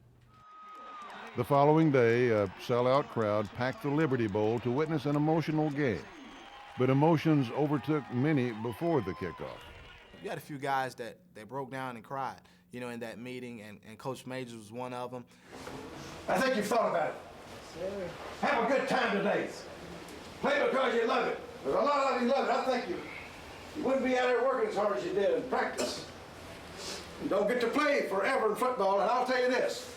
The following day, a sellout crowd packed the Liberty Bowl to witness an emotional game. But emotions overtook many before the kickoff. You had a few guys that broke down and cried, in that meeting, and Coach Majors was one of them. I think you've thought about it. Have a good time today. Play because you love it. There's a lot of you love it. I think you wouldn't be out there working as hard as you did in practice. You don't get to play forever in football, and I'll tell you this.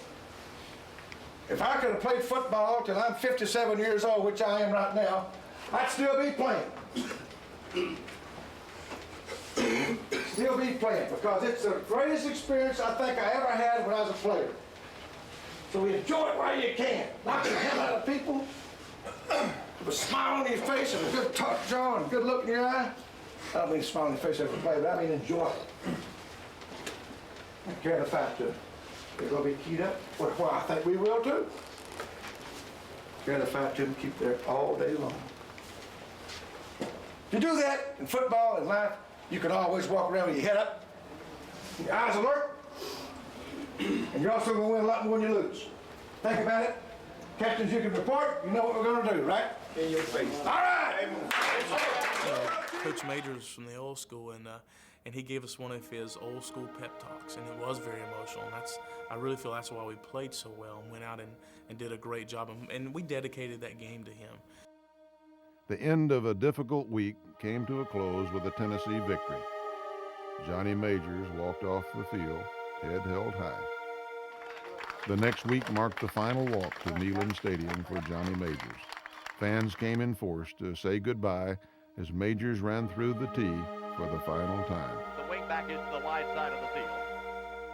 If I could have played football till I'm 57 years old, which I am right now, I'd still be playing. Still be playing, because it's the greatest experience I think I ever had when I was a player. So enjoy it while you can. Knock the hell out of people with a smile on your face and a good tough jaw and a good look in your eye. I don't mean smile on your face every play, but I mean enjoy it. And carry the fact that they're going to be keyed up. Well, I think we will too. Carry the fact to them, keep there all day long. If you do that in football and life, you can always walk around with your head up, your eyes alert, and you're also going to win a lot more when you lose. Think about it. Captains, you can report. You know what we're going to do, right? In your face. All right! Coach Majors from the old school, and he gave us one of his old school pep talks, and it was very emotional. And I really feel that's why we played so well and went out and did a great job. And we dedicated that game to him. The end of a difficult week came to a close with a Tennessee victory. Johnny Majors walked off the field, head held high. The next week marked the final walk to Neyland Stadium for Johnny Majors. Fans came in force to say goodbye as Majors ran through the tee for the final time. The wingback is to the wide side of the field.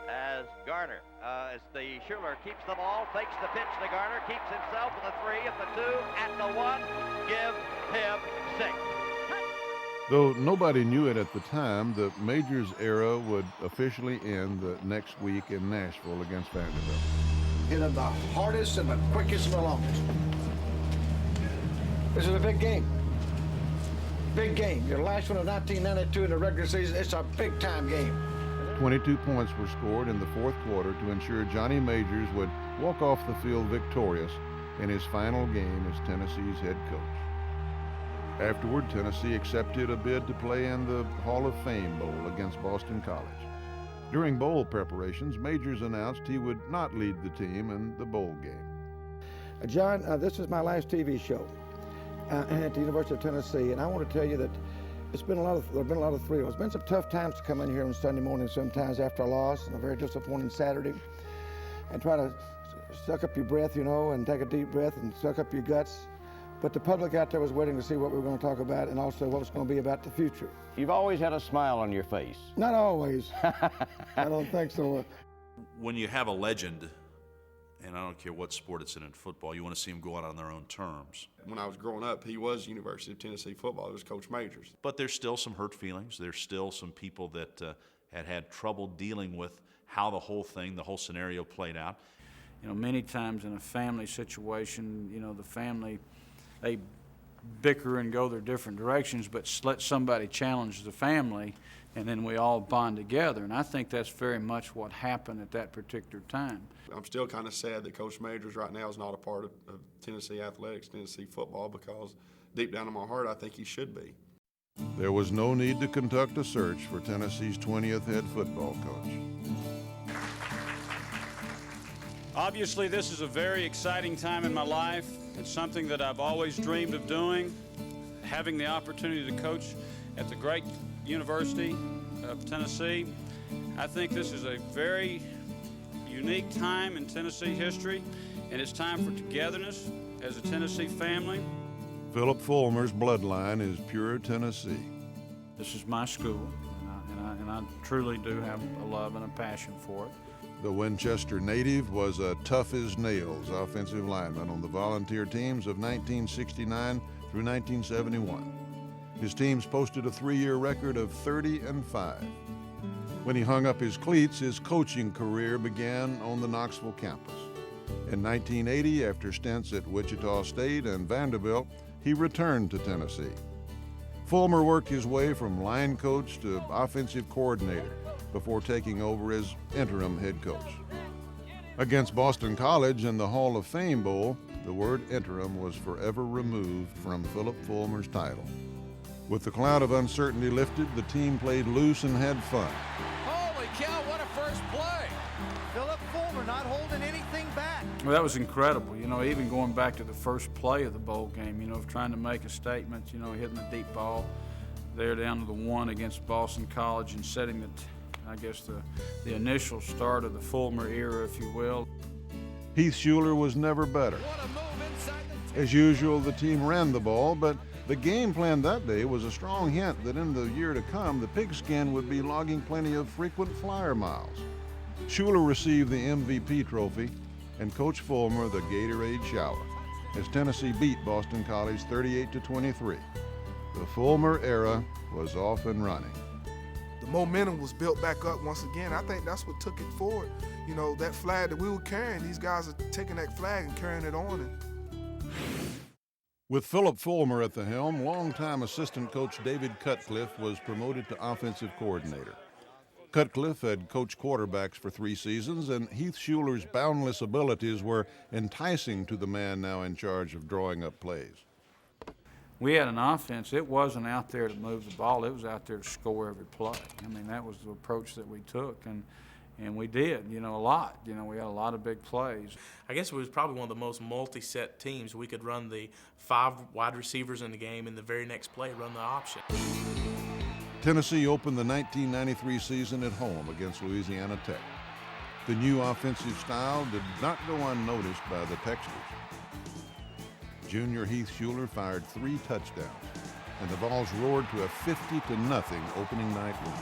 As Garner, as the Schuler keeps the ball, fakes the pitch to Garner, keeps himself with a 3 at the 2, at the 1, give him 6. Though nobody knew it at the time, the Majors era would officially end the next week in Nashville against Vanderbilt. Hit them the hardest and the quickest and the longest. This is a big game. Big game. Your last one of 1992 in the regular season, it's a big-time game. 22 points were scored in the fourth quarter to ensure Johnny Majors would walk off the field victorious in his final game as Tennessee's head coach. Afterward, Tennessee accepted a bid to play in the Hall of Fame Bowl against Boston College. During bowl preparations, Majors announced he would not lead the team in the bowl game. John, this is my last TV show at the University of Tennessee, and I want to tell you that there have been a lot of thrills. It's been some tough times to come in here on Sunday morning sometimes after a loss and a very disappointing Saturday and try to suck up your breath, you know, and take a deep breath and suck up your guts. But the public out there was waiting to see what we were going to talk about and also what was going to be about the future. You've always had a smile on your face. Not always. I don't think so. When you have a legend, and I don't care what sport it's in football, you want to see them go out on their own terms. When I was growing up, he was University of Tennessee football. It was Coach Majors. But there's still some hurt feelings. There's still some people that had trouble dealing with how the whole scenario played out. You know, many times in a family situation, you know, the family, they bicker and go their different directions, but let somebody challenge the family, and then we all bond together. And I think that's very much what happened at that particular time. I'm still kind of sad that Coach Majors right now is not a part of Tennessee athletics, Tennessee football, because deep down in my heart, I think he should be. There was no need to conduct a search for Tennessee's 20th head football coach. Obviously, this is a very exciting time in my life. It's something that I've always dreamed of doing, having the opportunity to coach at the great University of Tennessee. I think this is a very unique time in Tennessee history, and it's time for togetherness as a Tennessee family. Philip Fulmer's bloodline is pure Tennessee. This is my school, and I truly do have a love and a passion for it. The Winchester native was a tough-as-nails offensive lineman on the volunteer teams of 1969 through 1971. His teams posted a 3-year record of 30-5. When he hung up his cleats, his coaching career began on the Knoxville campus. In 1980, after stints at Wichita State and Vanderbilt, he returned to Tennessee. Fulmer worked his way from line coach to offensive coordinator before taking over as interim head coach. Against Boston College in the Hall of Fame Bowl, the word interim was forever removed from Philip Fulmer's title. With the cloud of uncertainty lifted, the team played loose and had fun. Holy cow, what a first play! Philip Fulmer not holding anything back. Well, that was incredible. You know, even going back to the first play of the bowl game, you know, trying to make a statement, you know, hitting the deep ball there down to the 1 against Boston College and setting the initial start of the Fulmer era, if you will. Heath Shuler was never better. As usual, the team ran the ball, but the game plan that day was a strong hint that in the year to come, the pigskin would be logging plenty of frequent flyer miles. Shuler received the MVP trophy and Coach Fulmer the Gatorade shower as Tennessee beat Boston College 38-23. The Fulmer era was off and running. The momentum was built back up once again. I think that's what took it forward. You know, that flag that we were carrying, these guys are taking that flag and carrying it on. With Philip Fulmer at the helm, longtime assistant coach David Cutcliffe was promoted to offensive coordinator. Cutcliffe had coached quarterbacks for 3 seasons, and Heath Shuler's boundless abilities were enticing to the man now in charge of drawing up plays. We had an offense. It wasn't out there to move the ball. It was out there to score every play. I mean, that was the approach that we took, and we did, you know, a lot. You know, we had a lot of big plays. I guess it was probably one of the most multi-set teams. We could run the 5 wide receivers in the game, and the very next play run the option. Tennessee opened the 1993 season at home against Louisiana Tech. The new offensive style did not go unnoticed by the Texans. Junior Heath Shuler fired 3 touchdowns, and the Vols roared to a 50-0 opening night win.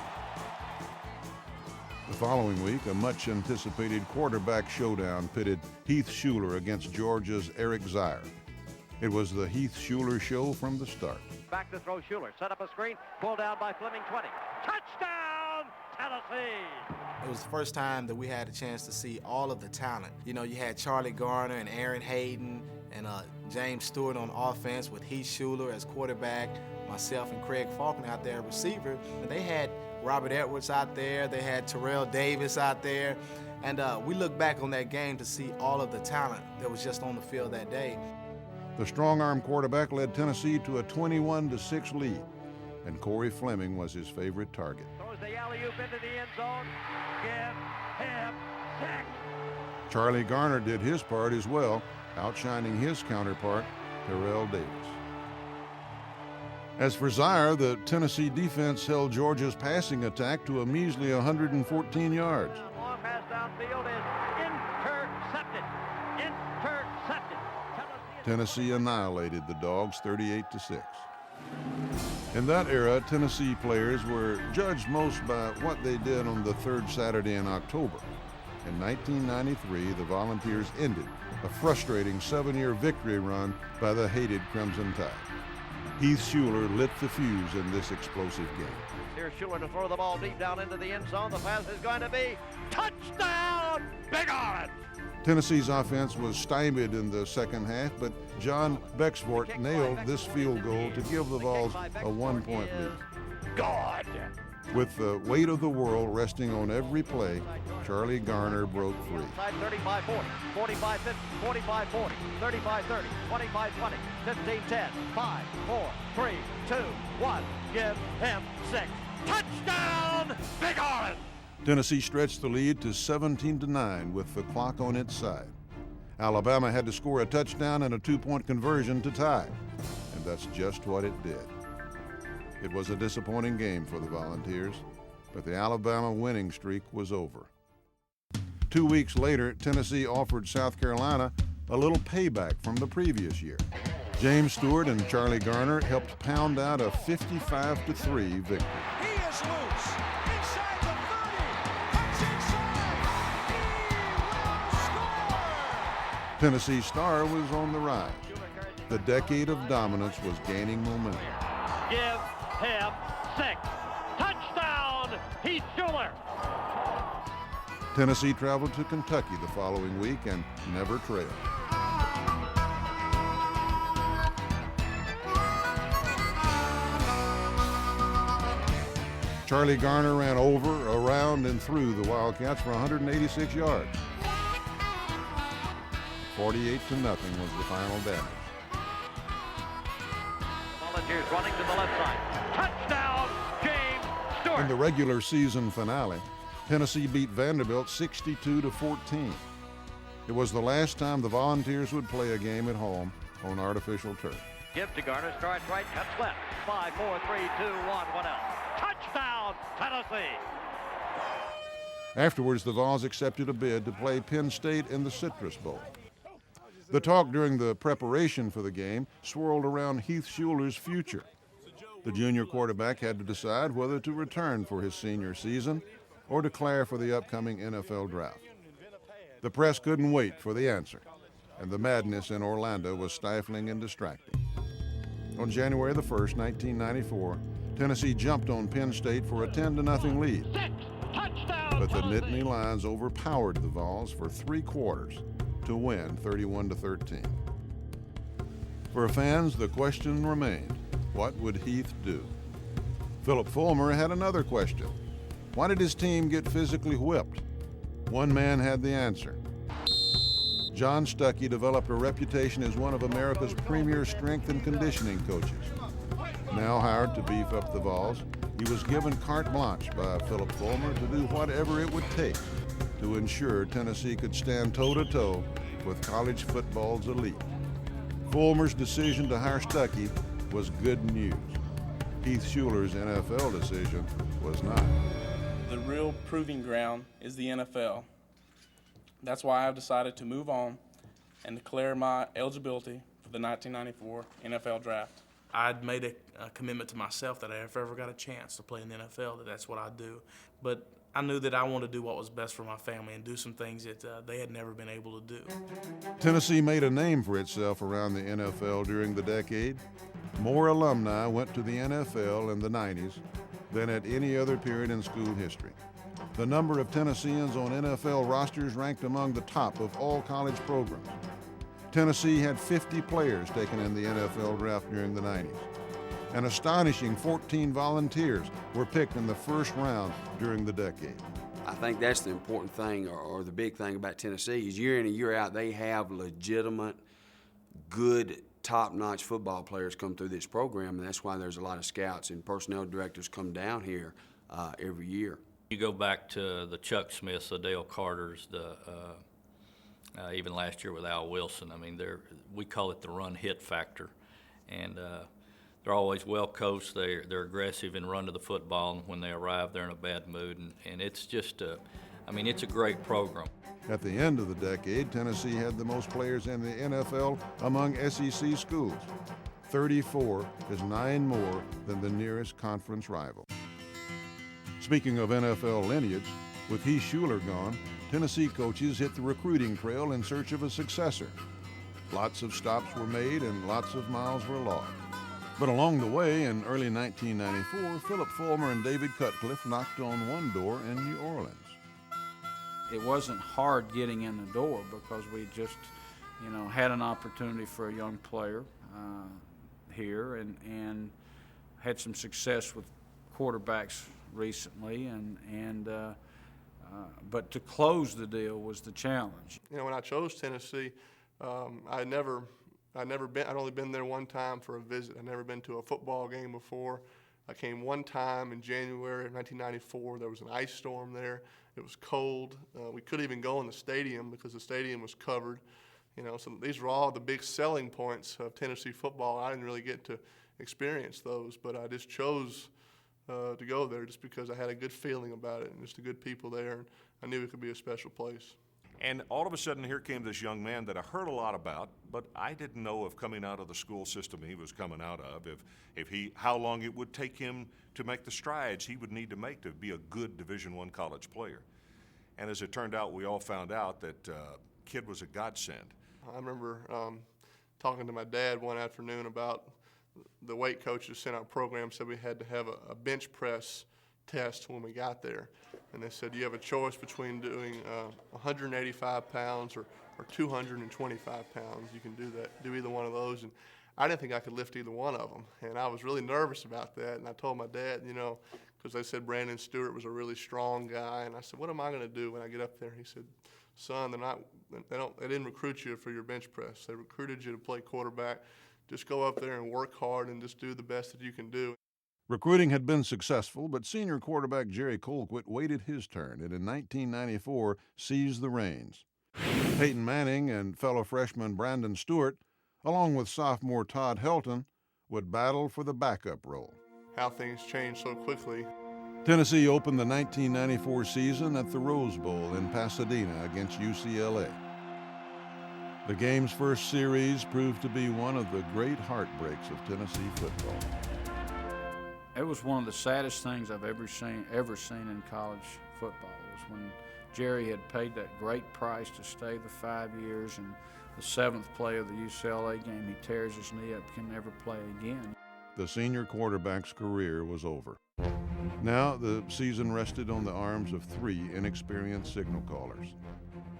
The following week, a much-anticipated quarterback showdown pitted Heath Shuler against Georgia's Eric Zier. It was the Heath Shuler show from the start. Back to throw Shuler. Set up a screen. Pulled down by Fleming, 20. Touchdown, Tennessee! It was the first time that we had a chance to see all of the talent. You know, you had Charlie Garner and Aaron Hayden and James Stewart on offense with Heath Shuler as quarterback, myself and Craig Faulkner out there at receiver. And they had Robert Edwards out there. They had Terrell Davis out there. And we look back on that game to see all of the talent that was just on the field that day. The strong-arm quarterback led Tennessee to a 21-6 lead, and Corey Fleming was his favorite target. Throws the alley-oop into the end zone. Give him 6. Charlie Garner did his part as well, outshining his counterpart, Terrell Davis. As for Zier, the Tennessee defense held Georgia's passing attack to a measly 114 yards. Long pass downfield is intercepted. Intercepted. Tennessee annihilated the Dogs 38-6. In that era, Tennessee players were judged most by what they did on the 3rd Saturday in October. In 1993, the Volunteers ended a frustrating 7-year victory run by the hated Crimson Tide. Heath Shuler lit the fuse in this explosive game. Here's Shuler to throw the ball deep down into the end zone. The pass is going to be touchdown, Big Orange! Tennessee's offense was stymied in the second half, but John Bexford nailed this field goal to give the Vols a 1-point lead. God! With the weight of the world resting on every play, Charlie Garner broke free. 35-40, 45-50, 45-40, 35-30, 25-20, 15-10, 5, 4, 3, 2, 1. Give him 6. Touchdown, Big Orange! Tennessee stretched the lead to 17-9 with the clock on its side. Alabama had to score a touchdown and a 2-point conversion to tie, and that's just what it did. It was a disappointing game for the Volunteers, but the Alabama winning streak was over. 2 weeks later, Tennessee offered South Carolina a little payback from the previous year. James Stewart and Charlie Garner helped pound out a 55-3 victory. He is loose. Inside the 30. Cuts inside. He will score. Tennessee's star was on the rise. The decade of dominance was gaining momentum. Give him 6. Touchdown, Heath Shuler! Tennessee traveled to Kentucky the following week and never trailed. Charlie Garner ran over, around, and through the Wildcats for 186 yards. 48-0 was the final damage. Volunteers running to the left side. Touchdown, James Stewart! In the regular season finale, Tennessee beat Vanderbilt 62-14. It was the last time the Volunteers would play a game at home on artificial turf. Give to Garner, starts right, cuts left. 5, 4, 3, 2, 1 out. Touchdown, Tennessee! Afterwards, the Vols accepted a bid to play Penn State in the Citrus Bowl. The talk during the preparation for the game swirled around Heath Shuler's future. The junior quarterback had to decide whether to return for his senior season or declare for the upcoming NFL draft. The press couldn't wait for the answer, and the madness in Orlando was stifling and distracting. On January the 1st, 1994, Tennessee jumped on Penn State for a 10-0 lead. But the Nittany Lions overpowered the Vols for 3 quarters to win 31-13. For fans, the question remained, what would Heath do? Philip Fulmer had another question. Why did his team get physically whipped? One man had the answer. John Stuckey developed a reputation as one of America's premier strength and conditioning coaches. Now hired to beef up the Vols, he was given carte blanche by Philip Fulmer to do whatever it would take to ensure Tennessee could stand toe-to-toe with college football's elite. Fulmer's decision to hire Stuckey was good news. Heath Shuler's NFL decision was not. The real proving ground is the NFL. That's why I've decided to move on and declare my eligibility for the 1994 NFL Draft. I'd made a commitment to myself that if I ever got a chance to play in the NFL, that's what I'd do. But I knew that I wanted to do what was best for my family and do some things that they had never been able to do. Tennessee made a name for itself around the NFL during the decade. More alumni went to the NFL in the 90s than at any other period in school history. The number of Tennesseans on NFL rosters ranked among the top of all college programs. Tennessee had 50 players taken in the NFL draft during the 90s. An astonishing 14 Volunteers were picked in the first round during the decade. I think that's the important thing, or the big thing about Tennessee, is year in and year out, they have legitimate, good, top-notch football players come through this program, and that's why there's a lot of scouts and personnel directors come down here every year. You go back to the Chuck Smiths, the Dale Carters, even last year with Al Wilson. I mean, we call it the run-hit factor, and they're always well coached. They're aggressive and run to the football, and when they arrive, they're in a bad mood, and it's just it's a great program. At the end of the decade, Tennessee had the most players in the NFL among SEC schools. 34 is 9 more than the nearest conference rival. Speaking of NFL lineage, with Heath Shuler gone, Tennessee coaches hit the recruiting trail in search of a successor. Lots of stops were made and lots of miles were logged. But along the way, in early 1994, Philip Fulmer and David Cutcliffe knocked on one door in New Orleans. It wasn't hard getting in the door because we just, had an opportunity for a young player here and had some success with quarterbacks recently, but to close the deal was the challenge. When I chose Tennessee, I'd only been there one time for a visit. I'd never been to a football game before. I came one time in January of 1994. There was an ice storm there. It was cold. We couldn't even go in the stadium because the stadium was covered. So these were all the big selling points of Tennessee football. I didn't really get to experience those, but I just chose to go there just because I had a good feeling about it and just the good people there. And I knew it could be a special place. And all of a sudden, here came this young man that I heard a lot about, but I didn't know if coming out of the school system he was coming out of, how long it would take him to make the strides he would need to make to be a good Division I college player. And as it turned out, we all found out that kid was a godsend. I remember talking to my dad one afternoon about the weight coaches sent out a program, said we had to have a bench press test when we got there. And they said, you have a choice between doing 185 pounds or 225 pounds. You can do either one of those. And I didn't think I could lift either one of them. And I was really nervous about that. And I told my dad, because they said Brandon Stewart was a really strong guy. And I said, what am I going to do when I get up there? He said, son, they didn't recruit you for your bench press. They recruited you to play quarterback. Just go up there and work hard and just do the best that you can do. Recruiting had been successful, but senior quarterback Jerry Colquitt waited his turn and in 1994 seized the reins. Peyton Manning and fellow freshman Brandon Stewart, along with sophomore Todd Helton, would battle for the backup role. How things change so quickly. Tennessee opened the 1994 season at the Rose Bowl in Pasadena against UCLA. The game's first series proved to be one of the great heartbreaks of Tennessee football. It was one of the saddest things I've ever seen in college football. It was when Jerry had paid that great price to stay the 5 years, and the 7th play of the UCLA game, he tears his knee up, can never play again. The senior quarterback's career was over. Now the season rested on the arms of 3 inexperienced signal callers.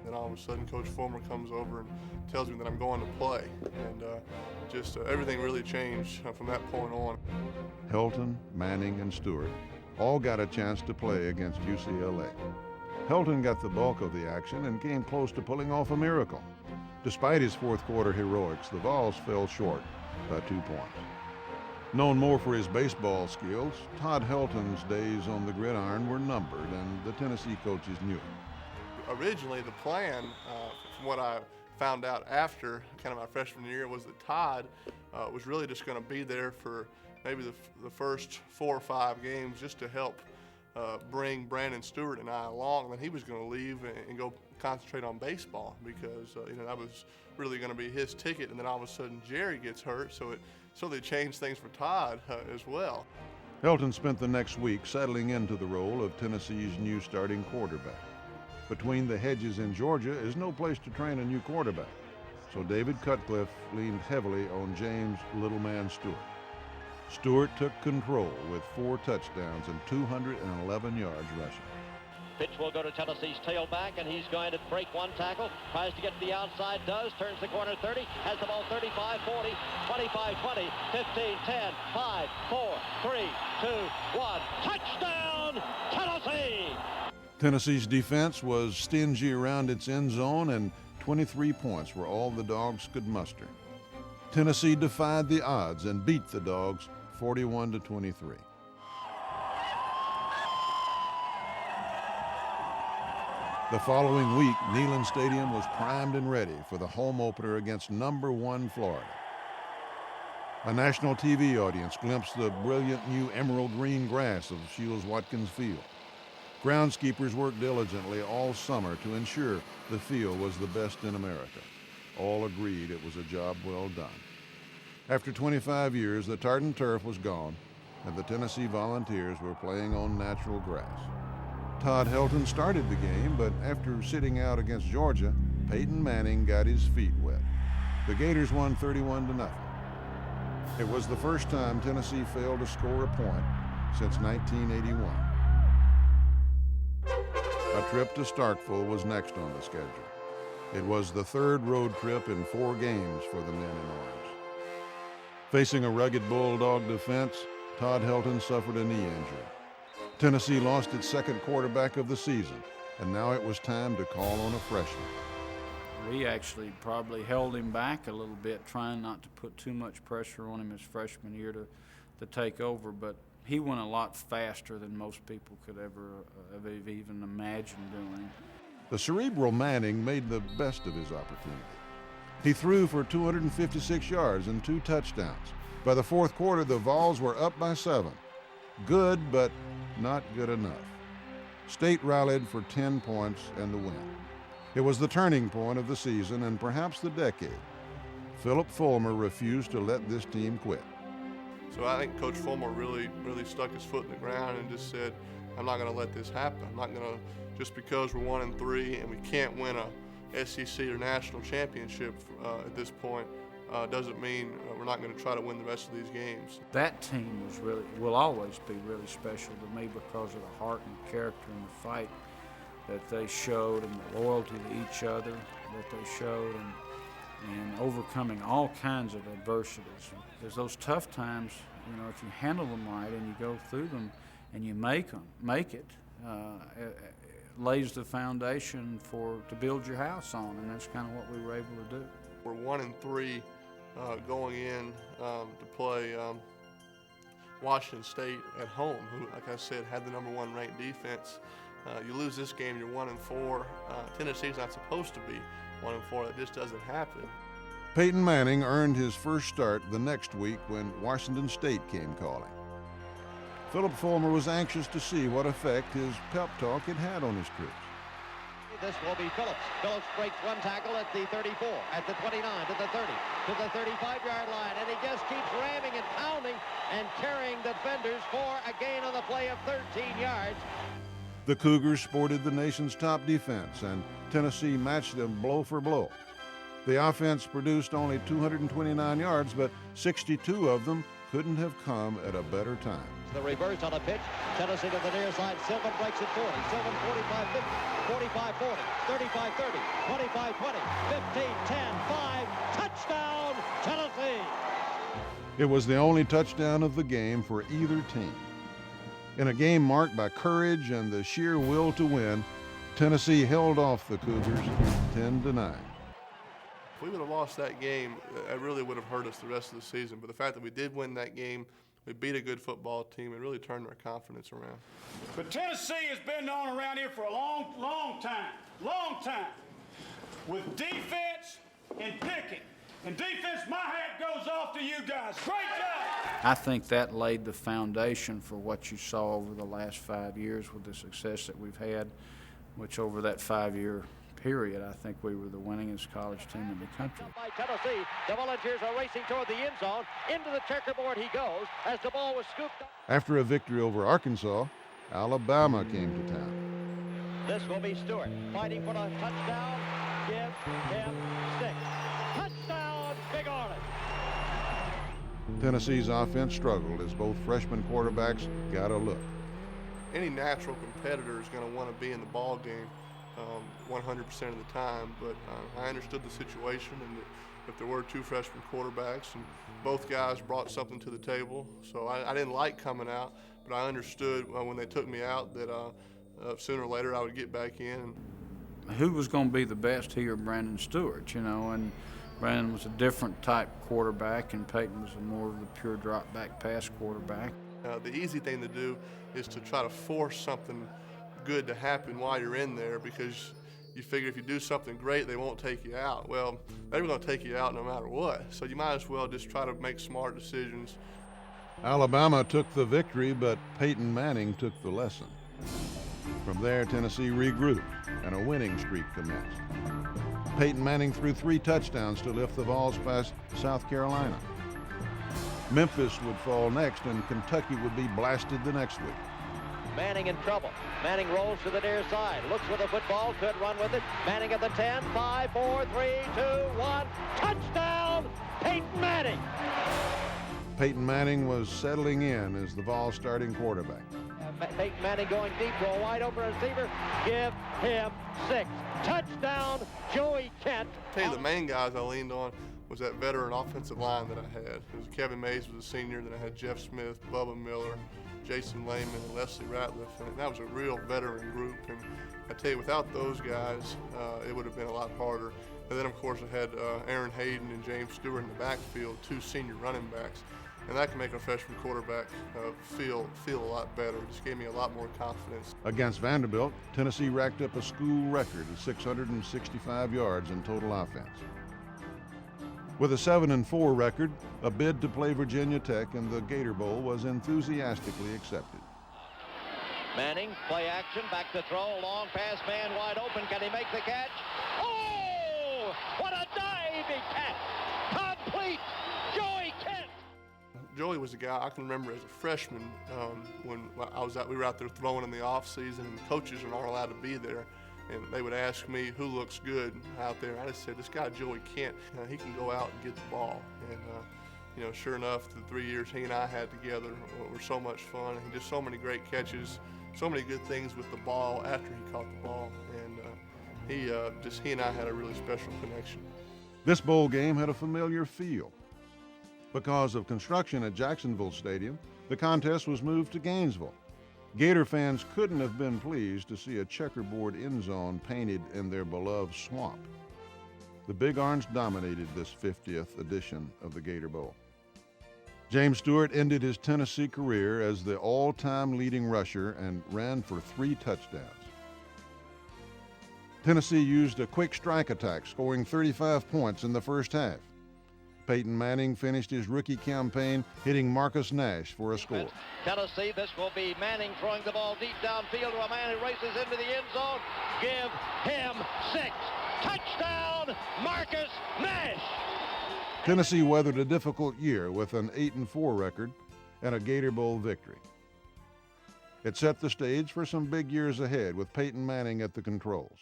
Then all of a sudden, Coach Fulmer comes over and tells me that I'm going to play, and everything really changed from that point on. Helton, Manning, and Stewart all got a chance to play against UCLA. Helton got the bulk of the action and came close to pulling off a miracle. Despite his fourth quarter heroics, the Vols fell short by 2 points. Known more for his baseball skills, Todd Helton's days on the gridiron were numbered, and the Tennessee coaches knew it. Originally, the plan, from what I found out after kind of my freshman year, was that Todd was really just going to be there for maybe the first 4 or 5 games just to help bring Brandon Stewart and I along. Then he was going to leave and go concentrate on baseball because that was really going to be his ticket. And then all of a sudden Jerry gets hurt, so they changed things for Todd as well. Helton spent the next week settling into the role of Tennessee's new starting quarterback. Between the hedges in Georgia is no place to train a new quarterback, so David Cutcliffe leaned heavily on James Littleman Stewart. Stewart took control with 4 touchdowns and 211 yards rushing. Pitch will go to Tennessee's tailback, and he's going to break one tackle, tries to get to the outside, does, turns the corner 30, has the ball 35, 40, 25, 20, 15, 10, 5, 4, 3, 2, 1. Touchdown, Tennessee! Tennessee's defense was stingy around its end zone, and 23 points were all the Dogs could muster. Tennessee defied the odds and beat the Dogs 41-23. The following week, Neyland Stadium was primed and ready for the home opener against number 1 Florida. A national TV audience glimpsed the brilliant new emerald green grass of Shields-Watkins Field. Groundskeepers worked diligently all summer to ensure the field was the best in America. All agreed it was a job well done. After 25 years, the tartan turf was gone, and the Tennessee Volunteers were playing on natural grass. Todd Helton started the game, but after sitting out against Georgia, Peyton Manning got his feet wet. The Gators won 31-0. It was the first time Tennessee failed to score a point since 1981. A trip to Starkville was next on the schedule. It was the 3rd road trip in 4 games for the men in orange. Facing a rugged Bulldog defense, Todd Helton suffered a knee injury. Tennessee lost its 2nd quarterback of the season, and now it was time to call on a freshman. We actually probably held him back a little bit, trying not to put too much pressure on him his freshman year to take over, but he went a lot faster than most people could ever have even imagined doing. The cerebral Manning made the best of his opportunity. He threw for 256 yards and 2 touchdowns. By the 4th quarter, the Vols were up by 7. Good, but not good enough. State rallied for 10 points and the win. It was the turning point of the season and perhaps the decade. Philip Fulmer refused to let this team quit. So I think Coach Fulmer really stuck his foot in the ground and just said, I'm not going to let this happen. I'm not going to, just because we're 1-3 and we can't win a SEC or national championship at this point, doesn't mean we're not going to try to win the rest of these games. That team will always be really special to me because of the heart and character and the fight that they showed, and the loyalty to each other that they showed, and overcoming all kinds of adversities. Because those tough times, if you handle them right and you go through them and you make it, lays the foundation to build your house on, and that's kind of what we were able to do. We're 1-3 going in to play Washington State at home, who, like I said, had the #1 ranked defense. You lose this game, you're 1-4. Tennessee's not supposed to be 1-4. That just doesn't happen. Peyton Manning earned his first start the next week when Washington State came calling. Philip Fulmer was anxious to see what effect his pep talk had had on his troops. This will be Phillips. Phillips breaks one tackle at the 34, at the 29, to the 30, to the 35-yard line, and he just keeps ramming and pounding and carrying defenders for a gain on the play of 13 yards. The Cougars sported the nation's top defense, and Tennessee matched them blow for blow. The offense produced only 229 yards, but 62 of them couldn't have come at a better time. The reverse on a pitch. Tennessee to the near side. Sylvan breaks it 40. Sylvan 45-50, 45-40, 35-30, 25-20, 15-10, 5. Touchdown, Tennessee! It was the only touchdown of the game for either team. In a game marked by courage and the sheer will to win, Tennessee held off the Cougars 10-9. If we would have lost that game, it really would have hurt us the rest of the season. But the fact that we did win that game, we beat a good football team, it really turned our confidence around. But Tennessee has been known around here for a long time, with defense and picking. And defense, my hat goes off to you guys. Great job! I think that laid the foundation for what you saw over the last 5 years with the success that we've had, which over that 5-year period, I think we were the winningest college team in the country. By Tennessee, the Volunteers are racing toward the end zone. Into the checkerboard he goes as the ball was scooped up. After a victory over Arkansas, Alabama came to town. This will be Stewart fighting for a touchdown. Give him 6. Touchdown, Big Orange. Tennessee's offense struggled as both freshman quarterbacks got a look. Any natural competitor is going to want to be in the ball game 100% of the time, but I understood the situation, and if there were 2 freshman quarterbacks and both guys brought something to the table, so I didn't like coming out, but I understood when they took me out that sooner or later I would get back in. Who was going to be the best, he or Brandon Stewart, you know, and Brandon was a different type quarterback, and Peyton was more of the pure drop back pass quarterback. The easy thing to do is to try to force something good to happen while you're in there, because you figure if you do something great, they won't take you out. Well, they were going to take you out no matter what, so you might as well just try to make smart decisions. Alabama took the victory, but Peyton Manning took the lesson. From there, Tennessee regrouped, and a winning streak commenced. Peyton Manning threw 3 touchdowns to lift the Vols past South Carolina. Memphis would fall next, and Kentucky would be blasted the next week. Manning in trouble. Manning rolls to the near side. Looks for the football. Could run with it. Manning at the 10. 5, 4, 3, 2, 1. Touchdown, Peyton Manning. Peyton Manning was settling in as the Vols starting quarterback. Peyton Manning going deep to a wide open receiver. Give him 6. Touchdown, Joey Kent. I'll tell you, the main guys I leaned on was that veteran offensive line that I had. It was Kevin Mays was a senior, then I had Jeff Smith, Bubba Miller, Jason Lehman, and Leslie Ratliff, and that was a real veteran group. And I tell you, without those guys, it would have been a lot harder. And then, of course, I had Aaron Hayden and James Stewart in the backfield, 2 senior running backs, and that can make a freshman quarterback feel a lot better. It just gave me a lot more confidence. Against Vanderbilt, Tennessee racked up a school record of 665 yards in total offense. With a 7-4 record, a bid to play Virginia Tech in the Gator Bowl was enthusiastically accepted. Manning, play action, back to throw, long pass, man wide open. Can he make the catch? Oh, what a diving catch! Complete, Joey Kent. Joey was a guy I can remember as a freshman when we were out there throwing in the off season, and coaches are not allowed to be there. And they would ask me who looks good out there. I just said, this guy Joey Kent, he can go out and get the ball. And sure enough, the 3 years he and I had together were so much fun. He did so many great catches, so many good things with the ball after he caught the ball. And he and I had a really special connection. This bowl game had a familiar feel. Because of construction at Jacksonville Stadium, the contest was moved to Gainesville. Gator fans couldn't have been pleased to see a checkerboard end zone painted in their beloved swamp. The Big Orange dominated this 50th edition of the Gator Bowl. James Stewart ended his Tennessee career as the all-time leading rusher and ran for 3 touchdowns. Tennessee used a quick strike attack, scoring 35 points in the first half. Peyton Manning finished his rookie campaign hitting Marcus Nash for a score. Tennessee, this will be Manning throwing the ball deep downfield to a man who races into the end zone. Give him 6. Touchdown, Marcus Nash. Tennessee weathered a difficult year with an 8-4 record and a Gator Bowl victory. It set the stage for some big years ahead with Peyton Manning at the controls.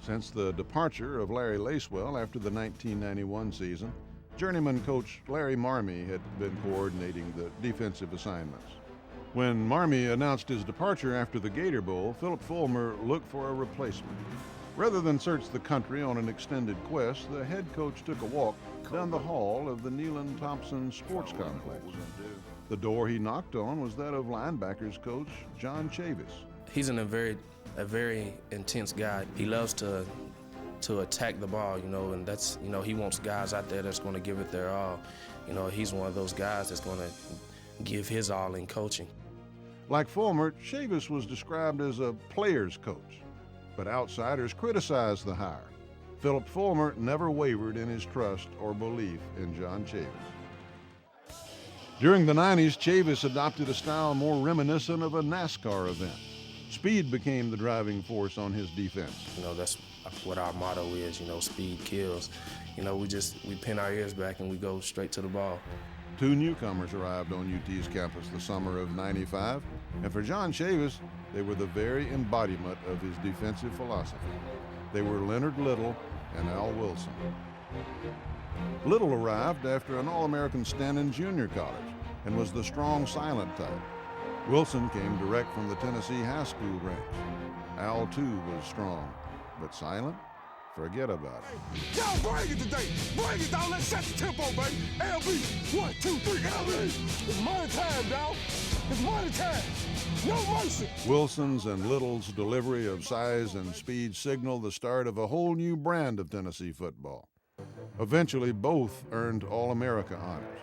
Since the departure of Larry Lacewell after the 1991 season, journeyman coach Larry Marmie had been coordinating the defensive assignments. When Marmie announced his departure after the Gator Bowl, Philip Fulmer looked for a replacement. Rather than search the country on an extended quest, the head coach took a walk down the hall of the Neyland Thompson Sports Complex. The door he knocked on was that of linebackers coach John Chavis. He's a very intense guy. He loves to attack the ball, and that's, he wants guys out there that's going to give it their all. He's one of those guys that's going to give his all in coaching. Like Fulmer, Chavis was described as a player's coach, but outsiders criticized the hire. Philip Fulmer never wavered in his trust or belief in John Chavis. During the 90s, Chavis adopted a style more reminiscent of a NASCAR event. Speed became the driving force on his defense. That's what our motto is, speed kills. We pin our ears back and we go straight to the ball. 2 newcomers arrived on UT's campus the summer of '95, and for John Chavis, they were the very embodiment of his defensive philosophy. They were Leonard Little and Al Wilson. Little arrived after an All-American stint in junior college and was the strong, silent type. Wilson came direct from the Tennessee high school ranks. Al, too, was strong, but silent? Forget about it. Y'all bring it today. Bring it, dog. Let's set the tempo, baby. LB, 1, 2, 3, LB. It's money time, dog. It's money time. No mercy. Wilson's and Little's delivery of size and speed signaled the start of a whole new brand of Tennessee football. Eventually, both earned All-America honors.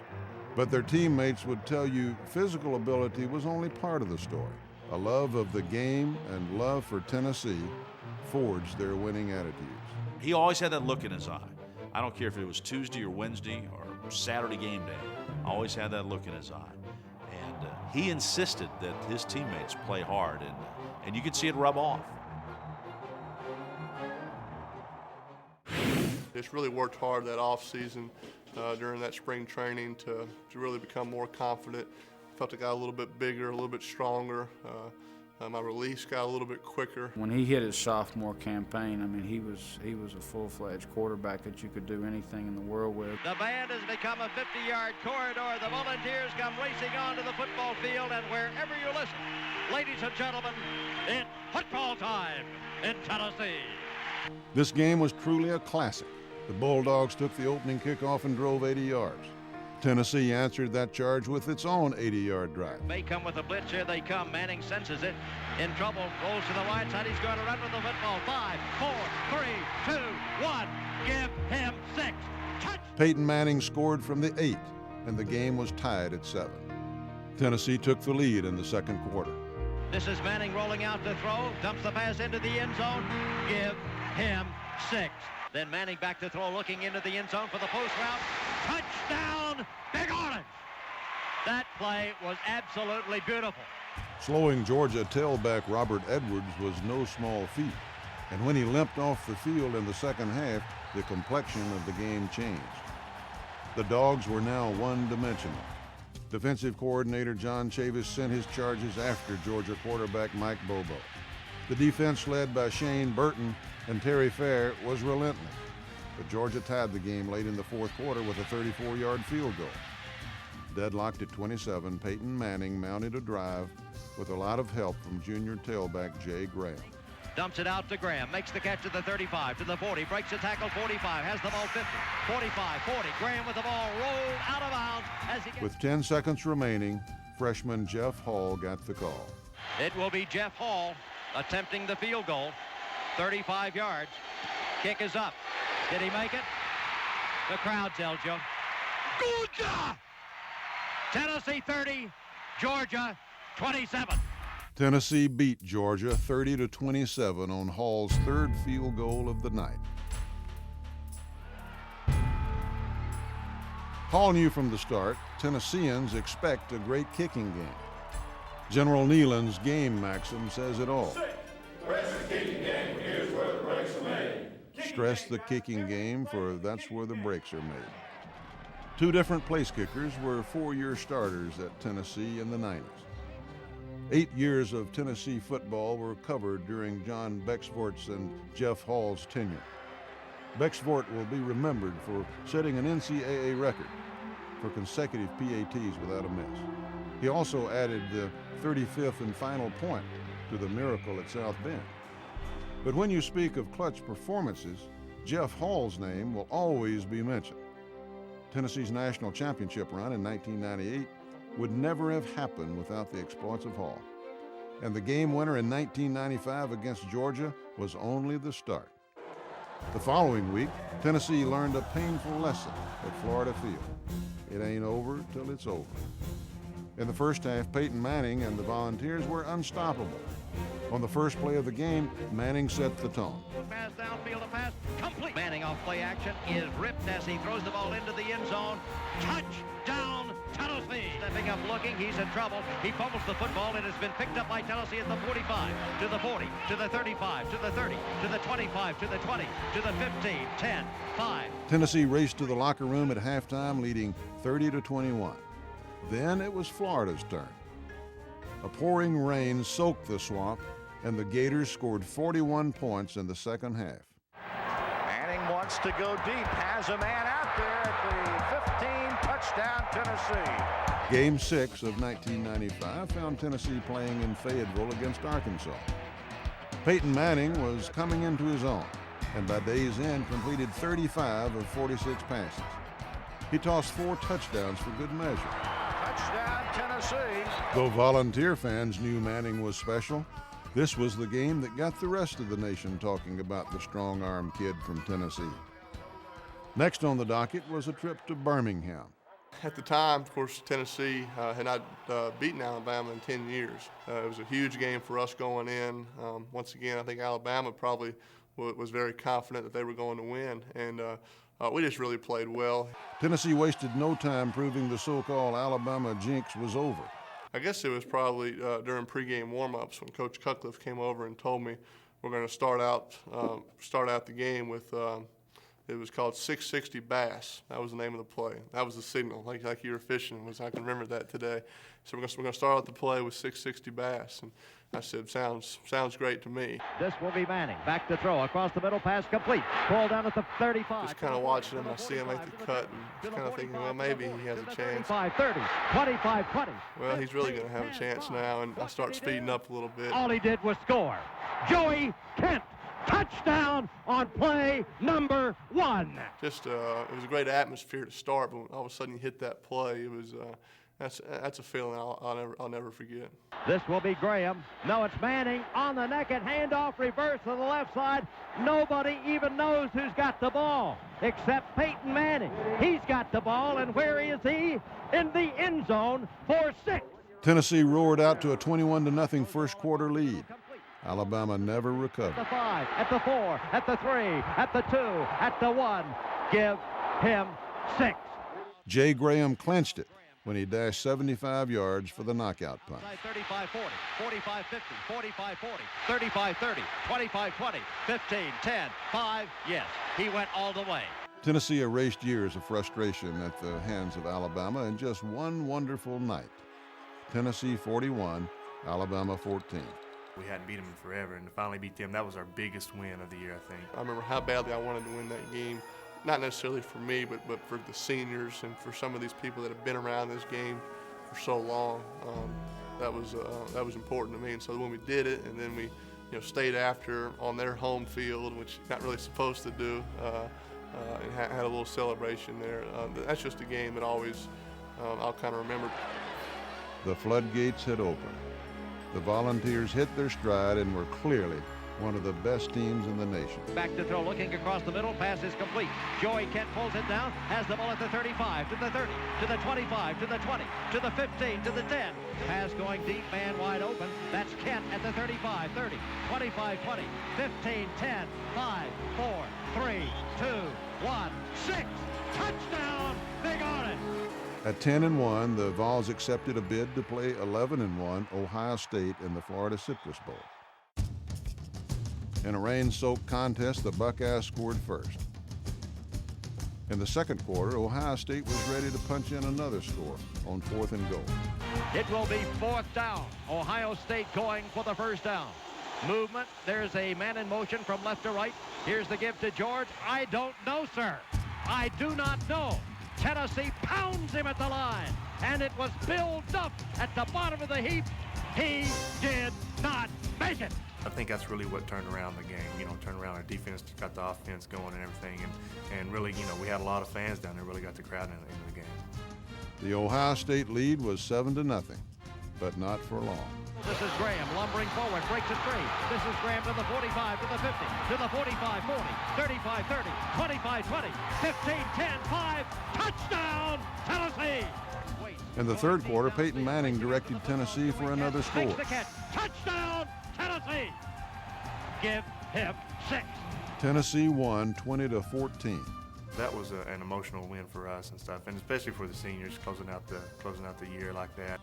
But their teammates would tell you physical ability was only part of the story. A love of the game and love for Tennessee forged their winning attitudes. He always had that look in his eye. I don't care if it was Tuesday or Wednesday or Saturday game day. Always had that look in his eye. And he insisted that his teammates play hard, and you could see it rub off. Just really worked hard that off season during that spring training to really become more confident. Felt I got a little bit bigger, a little bit stronger. My release got a little bit quicker. When he hit his sophomore campaign, he was a full-fledged quarterback that you could do anything in the world with. The band has become a 50-yard corridor. The Volunteers come racing onto the football field, and wherever you listen, ladies and gentlemen, it's football time in Tennessee. This game was truly a classic. The Bulldogs took the opening kickoff and drove 80 yards. Tennessee answered that charge with its own 80-yard drive. May come with a blitz. Here they come. Manning senses it. In trouble. Rolls to the right side. He's going to run with the football. 5, 4, 3, 2, 1. Give him 6. Touch. Peyton Manning scored from the 8, and the game was tied at 7. Tennessee took the lead in the second quarter. This is Manning rolling out to throw. Dumps the pass into the end zone. Give him 6. Then Manning back to throw, looking into the end zone for the post route. Touchdown, Big Orange! That play was absolutely beautiful. Slowing Georgia tailback Robert Edwards was no small feat. And when he limped off the field in the second half, the complexion of the game changed. The Dogs were now one-dimensional. Defensive coordinator John Chavis sent his charges after Georgia quarterback Mike Bobo. The defense, led by Shane Burton and Terry Fair, was relentless. But Georgia tied the game late in the fourth quarter with a 34-yard field goal. Deadlocked at 27, Peyton Manning mounted a drive with a lot of help from junior tailback Jay Graham. Dumps it out to Graham, makes the catch at the 35, to the 40, breaks the tackle, 45, has the ball 50, 45, 40. Graham with the ball rolled out of bounds as he gets... With 10 seconds remaining, freshman Jeff Hall got the call. It will be Jeff Hall attempting the field goal, 35 yards. Kick is up. Did he make it? The crowd tells you. Georgia! Tennessee 30, Georgia 27. Tennessee beat Georgia 30-27 on Hall's third field goal of the night. Hall knew from the start Tennesseans expect a great kicking game. General Neyland's game maxim says it all. Stress the kicking game, for that's where the breaks are made. Two different place kickers were four-year starters at Tennessee in the 90s. 8 years of Tennessee football were covered during John Bexvort's and Jeff Hall's tenure. Bexvort will be remembered for setting an NCAA record for consecutive PATs without a miss. He also added the 35th and final point to the miracle at South Bend. But when you speak of clutch performances, Jeff Hall's name will always be mentioned. Tennessee's national championship run in 1998 would never have happened without the exploits of Hall. And the game winner in 1995 against Georgia was only the start. The following week, Tennessee learned a painful lesson at Florida Field. It ain't over till it's over. In the first half, Peyton Manning and the Volunteers were unstoppable. On the first play of the game, Manning set the tone. Pass downfield, a pass complete. Manning off play action is ripped as he throws the ball into the end zone. Touchdown, Tennessee. Stepping up, looking, he's in trouble. He fumbles the football. It has been picked up by Tennessee at the 45, to the 40, to the 35, to the 30, to the 25, to the 20, to the 15, 10, 5. Tennessee raced to the locker room at halftime, leading 30-21. Then it was Florida's turn. A pouring rain soaked the swamp, and the Gators scored 41 points in the second half. Manning wants to go deep, has a man out there at the 15, touchdown Tennessee. Game 6 of 1995 found Tennessee playing in Fayetteville against Arkansas. Peyton Manning was coming into his own, and by day's end completed 35 of 46 passes. He tossed 4 touchdowns for good measure. Touchdown Tennessee. Though Volunteer fans knew Manning was special, this was the game that got the rest of the nation talking about the strong-arm kid from Tennessee. Next on the docket was a trip to Birmingham. At the time, of course, Tennessee had not beaten Alabama in 10 years. It was a huge game for us going in. Once again, I think Alabama probably was very confident that they were going to win, and we just really played well. Tennessee wasted no time proving the so-called Alabama jinx was over. I guess it was probably during pregame warm-ups when Coach Cutcliffe came over and told me we're going to start out the game with it was called 660 bass. That was the name of the play. That was the signal, like you were fishing. I can remember that today. So we're going to start out the play with 660 bass, and I said, sounds great to me. This will be Manning. Back to throw. Across the middle, pass complete. Ball down at the 35. Just kind of watching him. I see him make the cut and just kind of thinking, well, maybe he has a chance. 30, 25, 20. Well, he's really going to have a chance now, and I start speeding up a little bit. All he did was score. Joey Kent. Touchdown on play number 1. Just it was a great atmosphere to start, but when all of a sudden you hit that play, it was that's a feeling I'll never forget. This will be Graham. No, it's Manning on the naked handoff, reverse to the left side. Nobody even knows who's got the ball except Peyton Manning. He's got the ball, and where is he? In the end zone for 6. Tennessee roared out to a 21-0 first quarter lead. Alabama never recovered. At the 5, at the 4, at the 3, at the 2, at the 1. Give him 6. Jay Graham clinched it when he dashed 75 yards for the knockout punt. 35-40, 45-50, 45-40, 35-30, 25-20, 15-10, 5. Yes, he went all the way. Tennessee erased years of frustration at the hands of Alabama in just one wonderful night. Tennessee 41, Alabama 14. We hadn't beat them in forever, and to finally beat them, that was our biggest win of the year, I think. I remember how badly I wanted to win that game, not necessarily for me, but for the seniors and for some of these people that have been around this game for so long. That was important to me, and so when we did it, and then we stayed after on their home field, which you're not really supposed to do, and had a little celebration there. That's just a game that always I'll kind of remember. The floodgates had opened. The Volunteers hit their stride and were clearly one of the best teams in the nation. Back to throw, looking across the middle, pass is complete. Joey Kent pulls it down, has the ball at the 35, to the 30, to the 25, to the 20, to the 15, to the 10. Pass going deep, man wide open. That's Kent at the 35, 30, 25, 20, 15, 10, 5, 4, 3, 2, 1, 6. Touchdown! They got it! At 10-1, the Vols accepted a bid to play 11-1 Ohio State in the Florida Citrus Bowl. In a rain-soaked contest, the Buckeyes scored first. In the second quarter, Ohio State was ready to punch in another score on 4th and goal. It will be 4th down. Ohio State going for the first down. Movement. There's a man in motion from left to right. Here's the give to George. I don't know, sir. I do not know. Tennessee pounds him at the line, and it was Bill Duff at the bottom of the heap. He did not make it. I think that's really what turned around the game. You know, turned around our defense, got the offense going and everything, and really, you know, we had a lot of fans down there, really got the crowd into the game. The Ohio State lead was 7-0, but not for long. This is Graham lumbering forward, breaks it free. This is Graham to the 45, to the 50, to the 45, 40, 35, 30, 25, 20, 15, 10, 5. Touchdown, Tennessee! In the third quarter, Peyton Manning directed Tennessee for another score. Makes the catch. Touchdown, Tennessee! Give him 6. Tennessee won 20-14. That was an emotional win for us and stuff, and especially for the seniors closing out the year like that.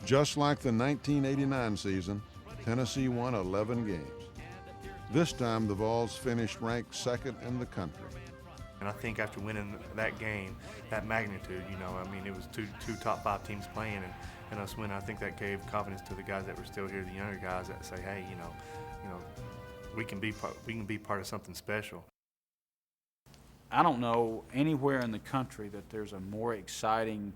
Just like the 1989 season, Tennessee won 11 games. This time, the Vols finished ranked 2nd in the country. And I think after winning that game, that magnitude, you know, I mean, it was two top 5 teams playing, and us winning, I think that gave confidence to the guys that were still here, the younger guys that say, hey, you know, we can be part of something special. I don't know anywhere in the country that there's a more exciting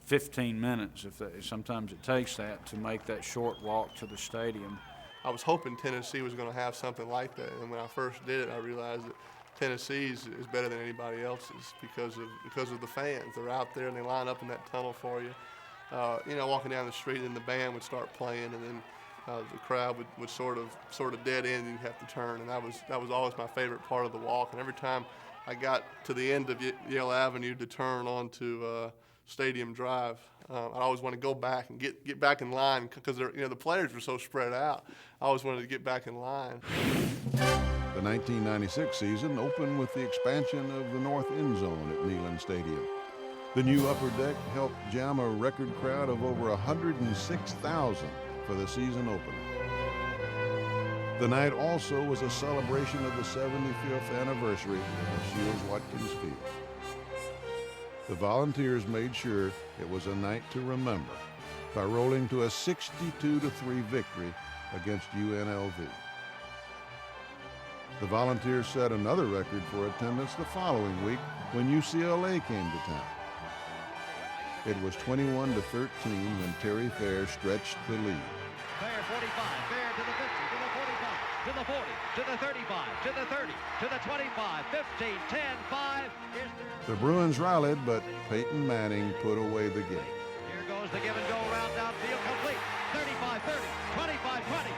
15 minutes, sometimes it takes that, to make that short walk to the stadium. I was hoping Tennessee was going to have something like that, and when I first did it, I realized that Tennessee's is better than anybody else's because of the fans. They're out there and they line up in that tunnel for you. You know, walking down the street, and the band would start playing, and then the crowd would sort of dead end, and you'd have to turn, and that was always my favorite part of the walk. And every time I got to the end of Yale Avenue to turn onto Stadium Drive, I always want to go back and get back in line because the players were so spread out. I always wanted to get back in line. The 1996 season opened with the expansion of the north end zone at Neyland Stadium. The new upper deck helped jam a record crowd of over 106,000 for the season opener. The night also was a celebration of the 75th anniversary of Shields-Watkins Field. The Volunteers made sure it was a night to remember by rolling to a 62-3 victory against UNLV. The Volunteers set another record for attendance the following week when UCLA came to town. It was 21-13 when Terry Fair stretched the lead. Fair 45, Fair to the 50, to the 45, to the 40, to the 35, to the 30, to the 25, 15, 10, 5. The Bruins rallied, but Peyton Manning put away the game. Here goes the give and go round downfield, complete. 35, 30, 25, 20,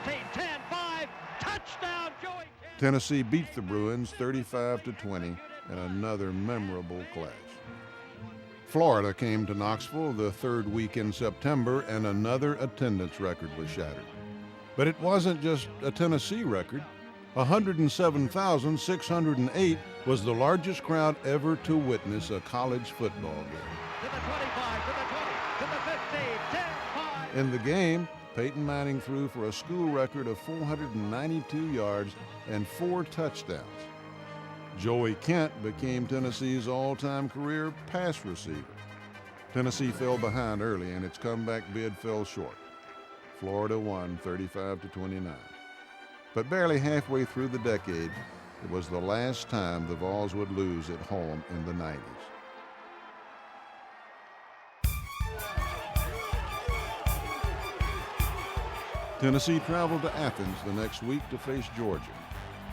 15, 10, 5. Touchdown, Joey Kent. Tennessee beat the Bruins 35-20 in another memorable clash. Florida came to Knoxville the third week in September, and another attendance record was shattered. But it wasn't just a Tennessee record. 107,608 was the largest crowd ever to witness a college football game. To the 25, to the 20, to the 15, 10, 5. In the game, Peyton Manning threw for a school record of 492 yards and 4 touchdowns. Joey Kent became Tennessee's all-time career pass receiver. Tennessee fell behind early, and its comeback bid fell short. Florida won 35-29. But barely halfway through the decade, it was the last time the Vols would lose at home in the 90s. Tennessee traveled to Athens the next week to face Georgia.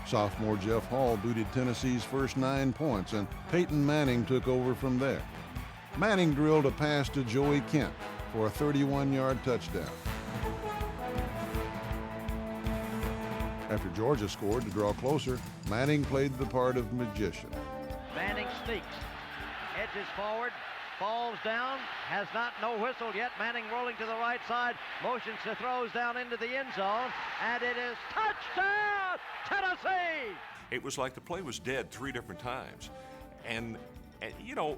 Sophomore Jeff Hall booted Tennessee's first 9 points, and Peyton Manning took over from there. Manning drilled a pass to Joey Kent for a 31-yard touchdown. After Georgia scored to draw closer, Manning played the part of magician. Manning sneaks, edges forward, falls down, has no whistle yet. Manning rolling to the right side, motions to throws down into the end zone, and it is touchdown, Tennessee! It was like the play was dead 3 different times. And you know,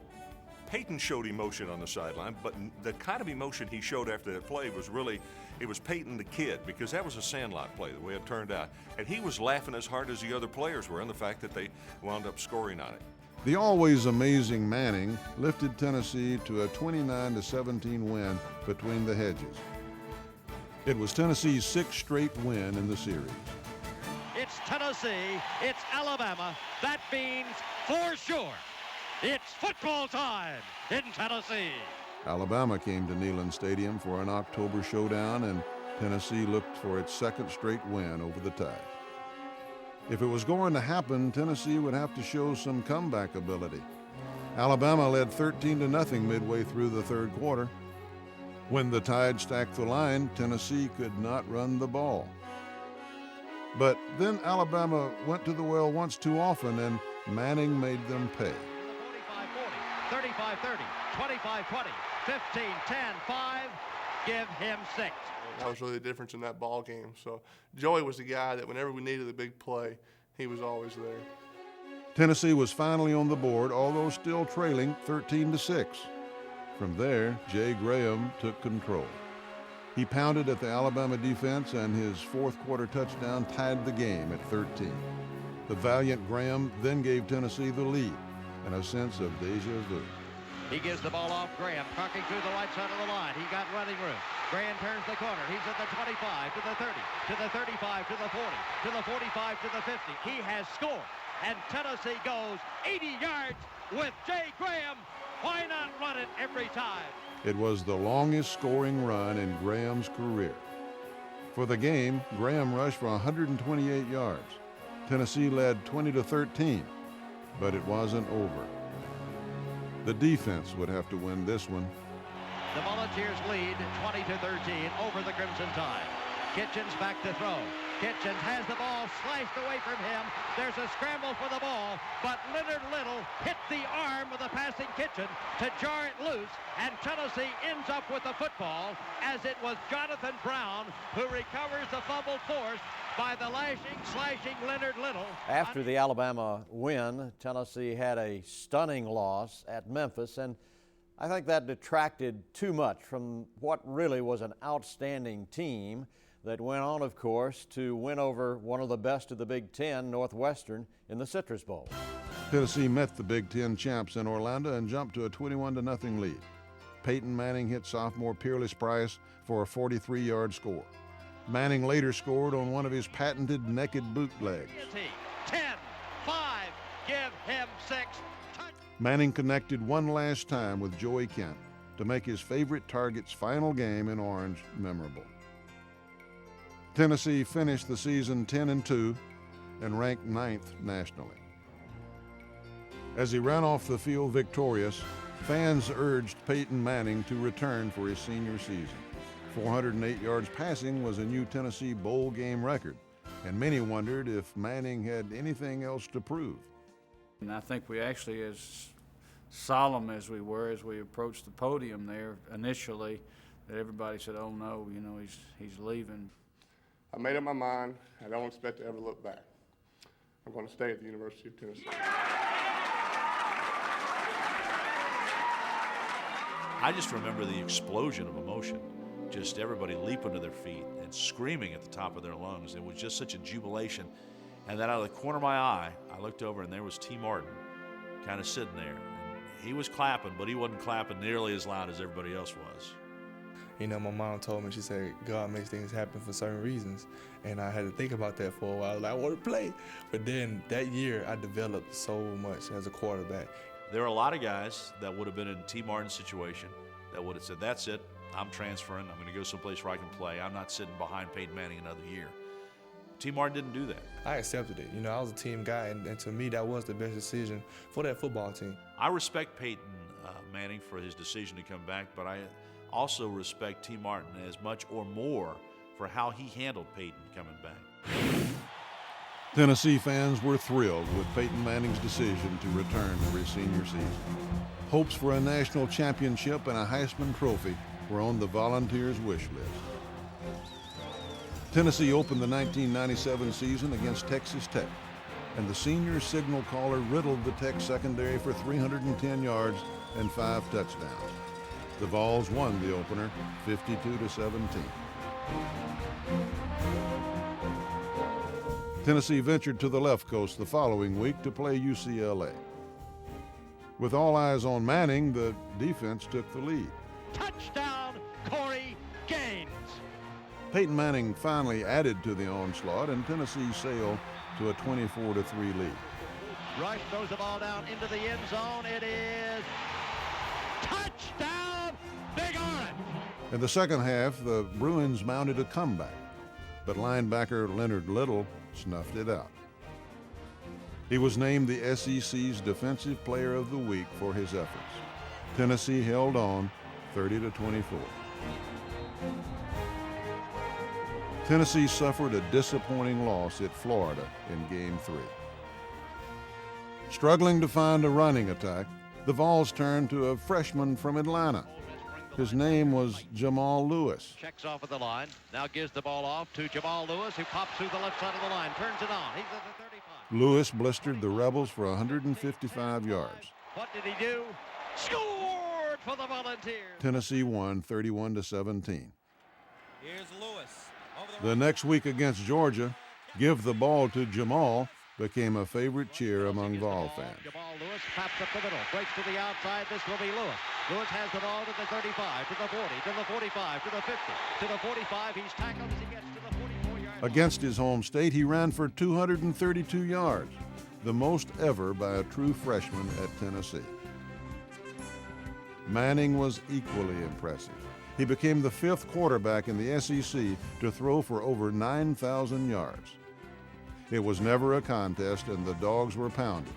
Peyton showed emotion on the sideline, but the kind of emotion he showed after that play was really, it was Peyton the kid, because that was a sandlot play, the way it turned out. And he was laughing as hard as the other players were, and the fact that they wound up scoring on it. The always amazing Manning lifted Tennessee to a 29-17 win between the hedges. It was Tennessee's 6th straight win in the series. It's Tennessee, it's Alabama. That means for sure it's football time in Tennessee. Alabama came to Neyland Stadium for an October showdown, and Tennessee looked for its 2nd straight win over the Tide. If it was going to happen, Tennessee would have to show some comeback ability. Alabama led 13-0 midway through the 3rd quarter. When the Tide stacked the line, Tennessee could not run the ball. But then Alabama went to the well once too often, and Manning made them pay. 45-40, 35-30, 25-20, 15-10, 5, give him 6. That was really the difference in that ball game. So Joey was the guy that whenever we needed a big play, he was always there. Tennessee was finally on the board, although still trailing 13-6. From there, Jay Graham took control. He pounded at the Alabama defense, and his 4th quarter touchdown tied the game at 13. The valiant Graham then gave Tennessee the lead and a sense of deja vu. He gives the ball off Graham, trucking through the right side of the line. He got running room. Graham turns the corner. He's at the 25, to the 30, to the 35, to the 40, to the 45, to the 50. He has scored, and Tennessee goes 80 yards with Jay Graham. Why not run it every time? It was the longest scoring run in Graham's career. For the game, Graham rushed for 128 yards. Tennessee led 20-13, but it wasn't over. The defense would have to win this one. The Volunteers lead 20-13 over the Crimson Tide. Kitchens back to throw. Kitchens has the ball slashed away from him. There's a scramble for the ball, but Leonard Little hit the arm of the passing Kitchen to jar it loose, and Tennessee ends up with the football as it was Jonathan Brown who recovers the fumble forced by the slashing Leonard Little. After the Alabama win, Tennessee had a stunning loss at Memphis, and I think that detracted too much from what really was an outstanding team that went on, of course, to win over one of the best of the Big Ten, Northwestern, in the Citrus Bowl. Tennessee met the Big Ten champs in Orlando and jumped to a 21-0 lead. Peyton Manning hit sophomore Peerless Price for a 43-yard score. Manning later scored on one of his patented naked bootlegs. 10, 5, give him 6. Manning connected one last time with Joey Kent to make his favorite target's final game in orange memorable. Tennessee finished the season 10-2 and ranked 9th nationally. As he ran off the field victorious, fans urged Peyton Manning to return for his senior season. 408 yards passing was a new Tennessee bowl game record, and many wondered if Manning had anything else to prove. And I think we actually, as solemn as we were as we approached the podium there initially, that everybody said, oh no, you know, he's leaving. I made up my mind. I don't expect to ever look back. I'm going to stay at the University of Tennessee. I just remember the explosion of emotion, just everybody leaping to their feet and screaming at the top of their lungs. It was just such a jubilation. And then out of the corner of my eye, I looked over and there was T. Martin kind of sitting there. And he was clapping, but he wasn't clapping nearly as loud as everybody else was. You know, my mom told me, she said, God makes things happen for certain reasons. And I had to think about that for a while. Like, I want to play. But then that year, I developed so much as a quarterback. There are a lot of guys that would have been in T. Martin's situation that would have said, that's it, I'm transferring, I'm going to go someplace where I can play. I'm not sitting behind Peyton Manning another year. T. Martin didn't do that. I accepted it. You know, I was a team guy, and to me, that was the best decision for that football team. I respect Peyton Manning for his decision to come back, but I also respect T. Martin as much or more for how he handled Peyton coming back. Tennessee fans were thrilled with Peyton Manning's decision to return for his senior season. Hopes for a national championship and a Heisman Trophy were on the Volunteers' wish list. Tennessee opened the 1997 season against Texas Tech, and the senior signal caller riddled the Tech secondary for 310 yards and 5 touchdowns. The Vols won the opener 52-17. Tennessee ventured to the left coast the following week to play UCLA. With all eyes on Manning, the defense took the lead. Touchdown, Corey Gaines. Peyton Manning finally added to the onslaught, and Tennessee sailed to a 24-3 lead. Rush throws the ball down into the end zone. It is touchdown, Big Orange. In the second half, the Bruins mounted a comeback, but linebacker Leonard Little snuffed it out. He was named the SEC's Defensive Player of the Week for his efforts. Tennessee held on 30-24. Tennessee suffered a disappointing loss at Florida in Game 3. Struggling to find a running attack, the Vols turned to a freshman from Atlanta. His name was Jamal Lewis. Checks off at the line. Now gives the ball off to Jamal Lewis, who pops through the left side of the line, turns it on. He's at the 35. Lewis blistered the Rebels for 155 yards. What did he do? Scored for the Volunteers. Tennessee won 31-17. Here's Lewis. The next week against Georgia, give the ball to Jamal became a favorite cheer among Vol fans. Jamal Lewis taps up the middle, breaks to the outside. This will be Lewis. Lewis has the ball to the 35, to the 40, to the 45, to the 50, to the 45. He's tackled as he gets to the 44-yard line. Against his home state, he ran for 232 yards, the most ever by a true freshman at Tennessee. Manning was equally impressive. He became the 5th quarterback in the SEC to throw for over 9,000 yards. It was never a contest, and the Dogs were pounded,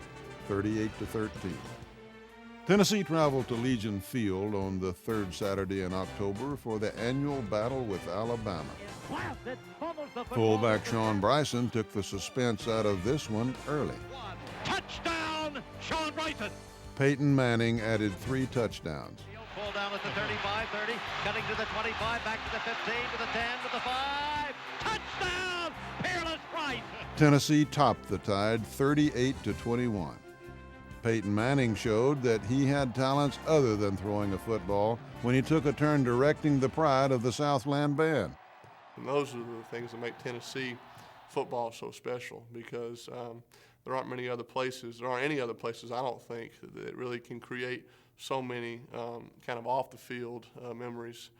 38-13. Tennessee traveled to Legion Field on the 3rd Saturday in October for the annual battle with Alabama. Fullback Sean Bryson took the suspense out of this one early. Touchdown, Sean Bryson. Peyton Manning added 3 touchdowns. Pull down at the 35, 30, cutting to the 25, back to the 15, to the 10, to the 5. Touchdown, Peerless Bryson. Tennessee topped the Tide 38-21. Peyton Manning showed that he had talents other than throwing a football when he took a turn directing the pride of the Southland Band. And those are the things that make Tennessee football so special, because there aren't any other places, I don't think, that really can create so many kind of off-the-field memories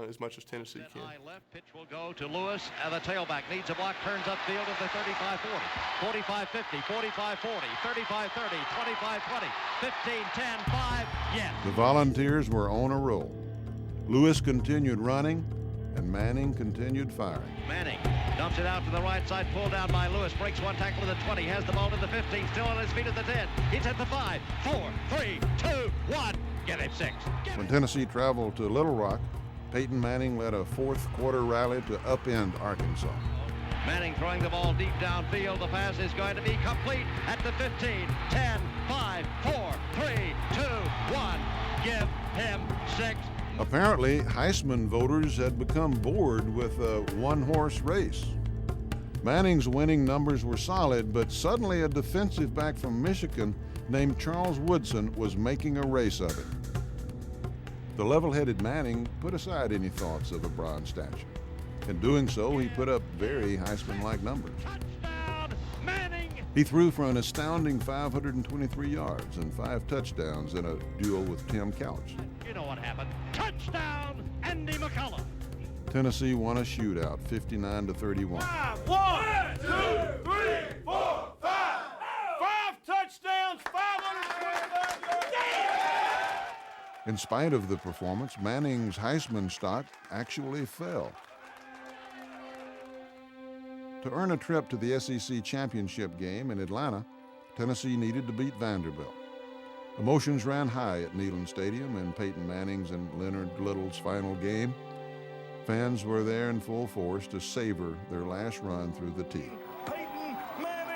as much as Tennessee can. High left pitch will go to Lewis. The tailback needs a block, turns upfield at the 35-40, 45-50, 45-40, 35-30, 25-20, 15-10, 5, yes. The Volunteers were on a roll. Lewis continued running, and Manning continued firing. Manning dumps it out to the right side, pulled down by Lewis, breaks one tackle to the 20, has the ball to the 15, still on his feet at the 10. He's at the 5, 4, 3, 2, 1. Get him 6. When Tennessee traveled to Little Rock, Peyton Manning led a 4th quarter rally to upend Arkansas. Manning throwing the ball deep downfield. The pass is going to be complete at the 15, 10, 5, 4, 3, 2, 1. Give him 6. Apparently, Heisman voters had become bored with a one-horse race. Manning's winning numbers were solid, but suddenly a defensive back from Michigan named Charles Woodson was making a race of it. The level-headed Manning put aside any thoughts of a bronze statue. In doing so, he put up very Heisman-like numbers. He threw for an astounding 523 yards and 5 touchdowns in a duel with Tim Couch. You know what happened. Touchdown, Andy McCullough. Tennessee won a shootout, 59-31. 1, 2, 3, 4, 5. 5 touchdowns, 525 yards. In spite of the performance, Manning's Heisman stock actually fell. To earn a trip to the SEC championship game in Atlanta, Tennessee needed to beat Vanderbilt. Emotions ran high at Neyland Stadium in Peyton Manning's and Leonard Little's final game. Fans were there in full force to savor their last run through the T. Peyton Manning.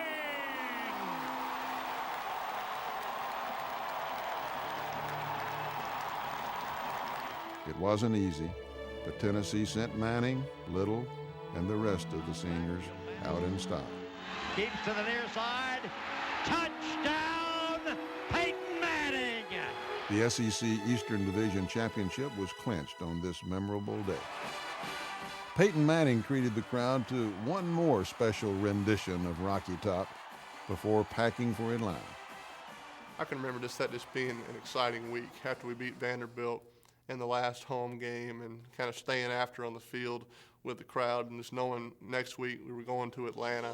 It wasn't easy, but Tennessee sent Manning, Little, and the rest of the seniors out in style. Keeps to the near side. Touchdown, Peyton Manning! The SEC Eastern Division Championship was clinched on this memorable day. Peyton Manning treated the crowd to one more special rendition of Rocky Top before packing for Atlanta. I can remember that just being an exciting week after we beat Vanderbilt in the last home game and kind of staying after on the field with the crowd and just knowing next week we were going to Atlanta.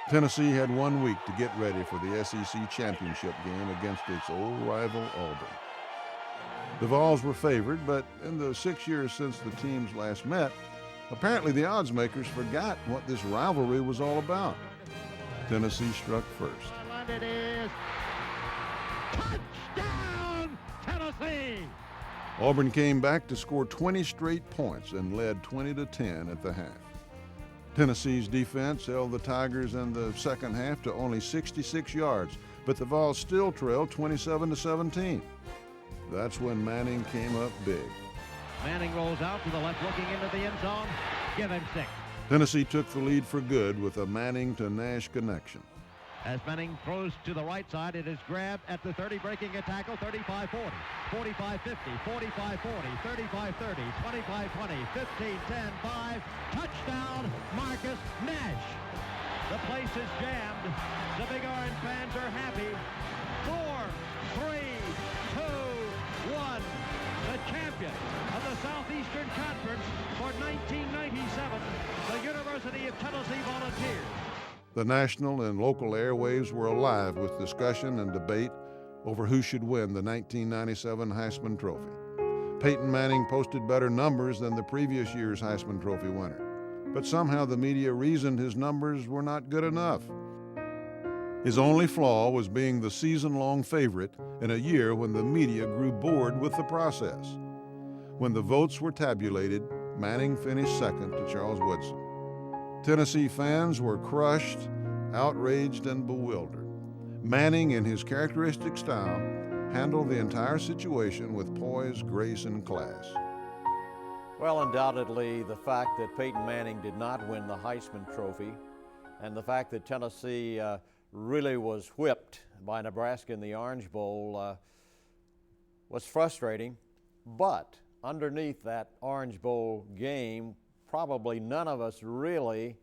Tennessee had 1 week to get ready for the SEC championship game against its old rival Auburn. The Vols were favored, but in the 6 years since the teams last met, apparently the odds makers forgot what this rivalry was all about. Tennessee struck first. It is touchdown, Tennessee! Auburn came back to score 20 straight points and led 20-10 at the half. Tennessee's defense held the Tigers in the second half to only 66 yards, but the Vols still trailed 27-17. That's when Manning came up big. Manning rolls out to the left, looking into the end zone. Give him 6. Tennessee took the lead for good with a Manning to Nash connection. As Manning throws to the right side, it is grabbed at the 30, breaking a tackle, 35-40, 45-50, 45-40, 35-30, 25-20, 15-10, 5, touchdown, Marcus Nash. The place is jammed. The Big Orange fans are happy. 4, 3, 2, 1. The champion of the Southeastern Conference for 1997, the University of Tennessee Volunteers. The national and local airwaves were alive with discussion and debate over who should win the 1997 Heisman Trophy. Peyton Manning posted better numbers than the previous year's Heisman Trophy winner, but somehow the media reasoned his numbers were not good enough. His only flaw was being the season-long favorite in a year when the media grew bored with the process. When the votes were tabulated, Manning finished second to Charles Woodson. Tennessee fans were crushed, outraged, and bewildered. Manning, in his characteristic style, handled the entire situation with poise, grace, and class. Well, undoubtedly, the fact that Peyton Manning did not win the Heisman Trophy and the fact that Tennessee really was whipped by Nebraska in the Orange Bowl was frustrating, but underneath that Orange Bowl game, probably none of us really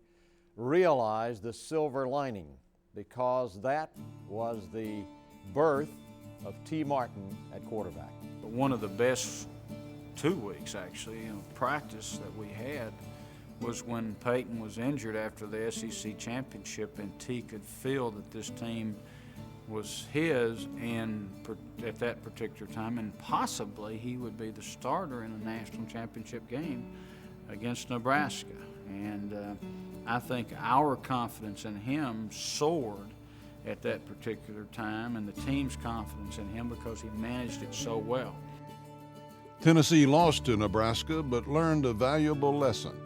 realized the silver lining, because that was the birth of T. Martin at quarterback. One of the best 2 weeks, actually, practice that we had was when Peyton was injured after the SEC championship, and T could feel that this team was his and at that particular time, and possibly he would be the starter in a national championship game against Nebraska. And I think our confidence in him soared at that particular time, and the team's confidence in him, because he managed it so well. Tennessee lost to Nebraska, but learned a valuable lesson.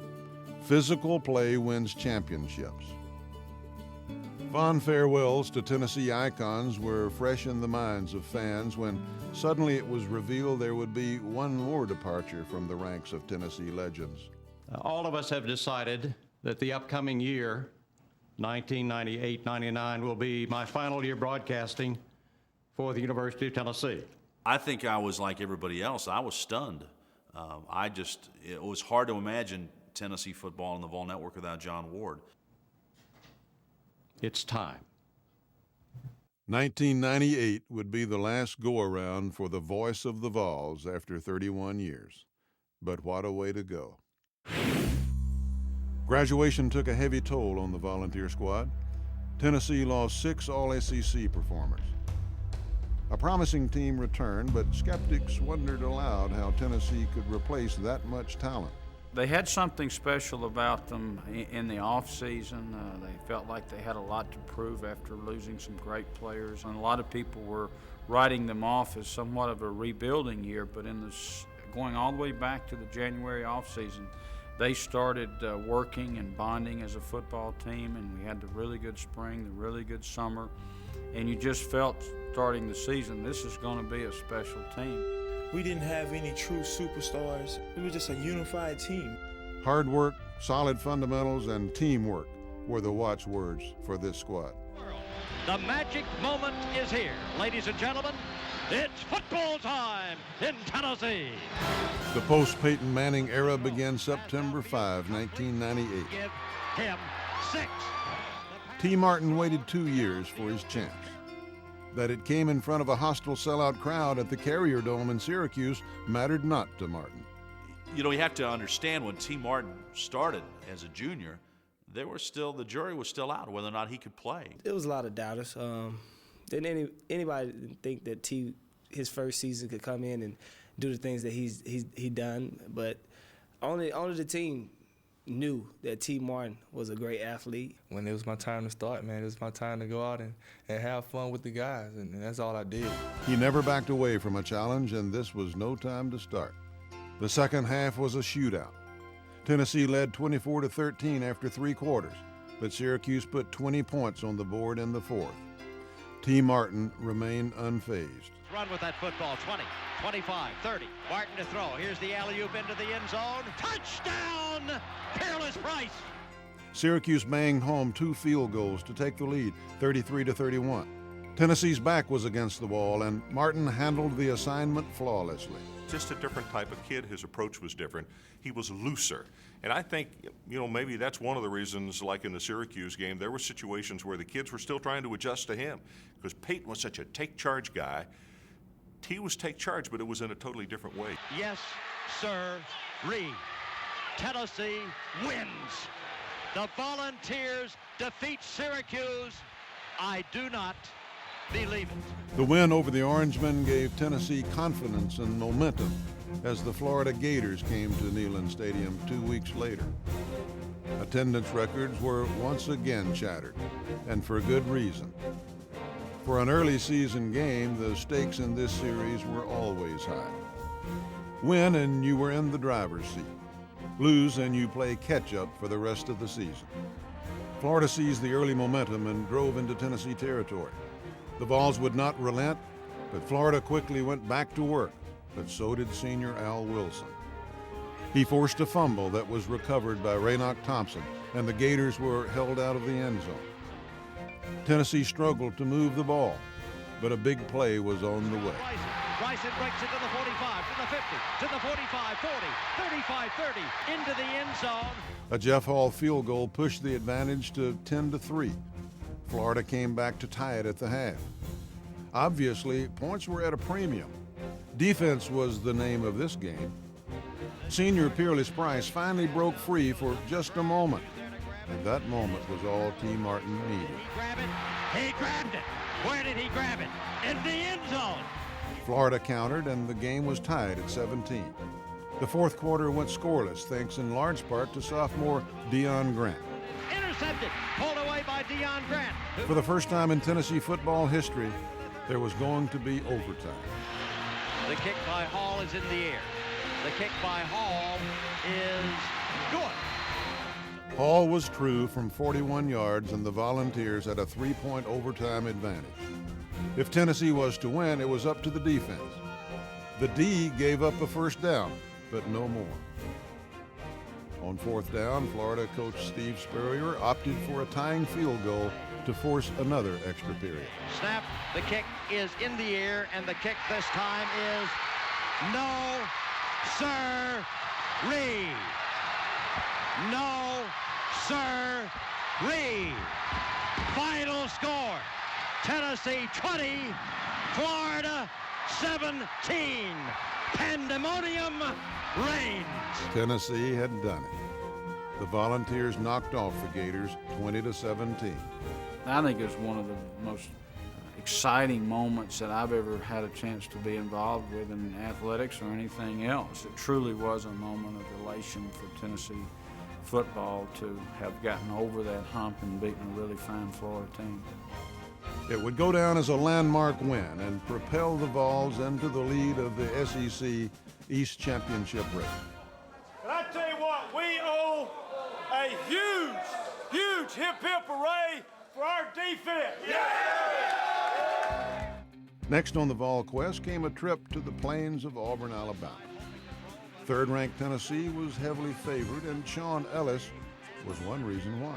Physical play wins championships. Fond farewells to Tennessee icons were fresh in the minds of fans when suddenly it was revealed there would be one more departure from the ranks of Tennessee legends. All of us have decided that the upcoming year, 1998-99, will be my final year broadcasting for the University of Tennessee. I think I was like everybody else. I was stunned. It was hard to imagine Tennessee football on the Vol Network without John Ward. It's time. 1998 would be the last go-around for the voice of the Vols after 31 years. But what a way to go. Graduation took a heavy toll on the volunteer squad. Tennessee lost 6 All-SEC performers. A promising team returned, but skeptics wondered aloud how Tennessee could replace that much talent. They had something special about them in the offseason. They felt like they had a lot to prove after losing some great players, and a lot of people were writing them off as somewhat of a rebuilding year, but going all the way back to the January offseason, they started working and bonding as a football team, and we had the really good spring, the really good summer, and you just felt starting the season, this is going to be a special team. We didn't have any true superstars. We were just a unified team. Hard work, solid fundamentals, and teamwork were the watchwords for this squad. The magic moment is here. Ladies and gentlemen, it's football time in Tennessee. The post-Peyton Manning era began September 5, 1998. Give him 6. T. Martin waited 2 years for his chance. That it came in front of a hostile sellout crowd at the Carrier Dome in Syracuse mattered not to Martin. You know, you have to understand when T. Martin started as a junior, the jury was still out whether or not he could play. There was a lot of doubters. Didn't anybody think that his first season could come in and do the things that he done, but only the team knew that T. Martin was a great athlete. When it was my time to start, man, it was my time to go out and have fun with the guys, and that's all I did. He never backed away from a challenge, and this was no time to start. The second half was a shootout. Tennessee led 24-13 after 3 quarters, but Syracuse put 20 points on the board in the fourth. T. Martin remained unfazed. Run with that football, 20, 25, 30. Martin to throw. Here's the alley-oop into the end zone. Touchdown, Peerless Price. Syracuse banged home 2 field goals to take the lead, 33-31. Tennessee's back was against the wall, and Martin handled the assignment flawlessly. Just a different type of kid. His approach was different. He was looser. And I think, maybe that's one of the reasons, like in the Syracuse game, there were situations where the kids were still trying to adjust to him because Peyton was such a take-charge guy. T was take charge, but it was in a totally different way. Yes, sir, Tennessee wins. The Volunteers defeat Syracuse. I do not believe it. The win over the Orangemen gave Tennessee confidence and momentum as the Florida Gators came to Neyland Stadium 2 weeks later. Attendance records were once again shattered, and for good reason. For an early season game, the stakes in this series were always high. Win and you were in the driver's seat. Lose and you play catch-up for the rest of the season. Florida seized the early momentum and drove into Tennessee territory. The Vols would not relent, but Florida quickly went back to work, but so did senior Al Wilson. He forced a fumble that was recovered by Raynoch Thompson, and the Gators were held out of the end zone. Tennessee struggled to move the ball, but a big play was on the way. Bryson breaks it to the 45, to the 50, to the 45, 40, 35, 30, into the end zone. A Jeff Hall field goal pushed the advantage to 10-3. Florida came back to tie it at the half. Obviously, points were at a premium. Defense was the name of this game. Senior Peerless Price finally broke free for just a moment, and that moment was all T. Martin needed. He grabbed it. Where did he grab it? In the end zone. Florida countered, and the game was tied at 17. The fourth quarter went scoreless, thanks in large part to sophomore Deion Grant. Intercepted, pulled away by Deion Grant. For the first time in Tennessee football history, there was going to be overtime. The kick by Hall is in the air. The kick by Hall is good. Hall was true from 41 yards, and the Volunteers had a 3-point overtime advantage. If Tennessee was to win, it was up to the defense. The D gave up a first down, but no more. On fourth down, Florida coach Steve Spurrier opted for a tying field goal to force another extra period. Snap, the kick is in the air, and the kick this time is no, sir-ree. No, sir-ree. Final score, Tennessee 20, Florida 17. Pandemonium reigns. Tennessee had done it. The Volunteers knocked off the Gators 20-17. I think it's one of the most exciting moments that I've ever had a chance to be involved with in athletics or anything else. It truly was a moment of elation for Tennessee football to have gotten over that hump and beaten a really fine Florida team. It would go down as a landmark win and propel the Vols into the lead of the SEC East Championship race. And I tell you what, we owe a huge, huge hip-hip hooray for our defense. Yeah! Next on the Vol quest came a trip to the plains of Auburn, Alabama. Third-ranked Tennessee was heavily favored, and Sean Ellis was one reason why.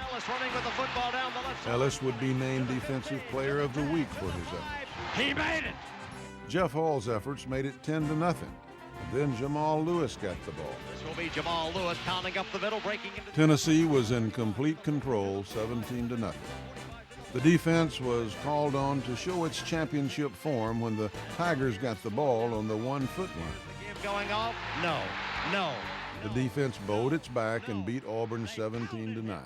Ellis running with the football down the left side. Ellis would be named Defensive Player of the Week for his efforts. He made it. Jeff Hall's efforts made it 10-0. And then Jamal Lewis got the ball. This will be Jamal Lewis pounding up the middle, breaking into... Tennessee was in complete control, 17-0. The defense was called on to show its championship form when the Tigers got the ball on the 1-foot line. The game going off? No. The defense bowed its back and beat Auburn 17-9.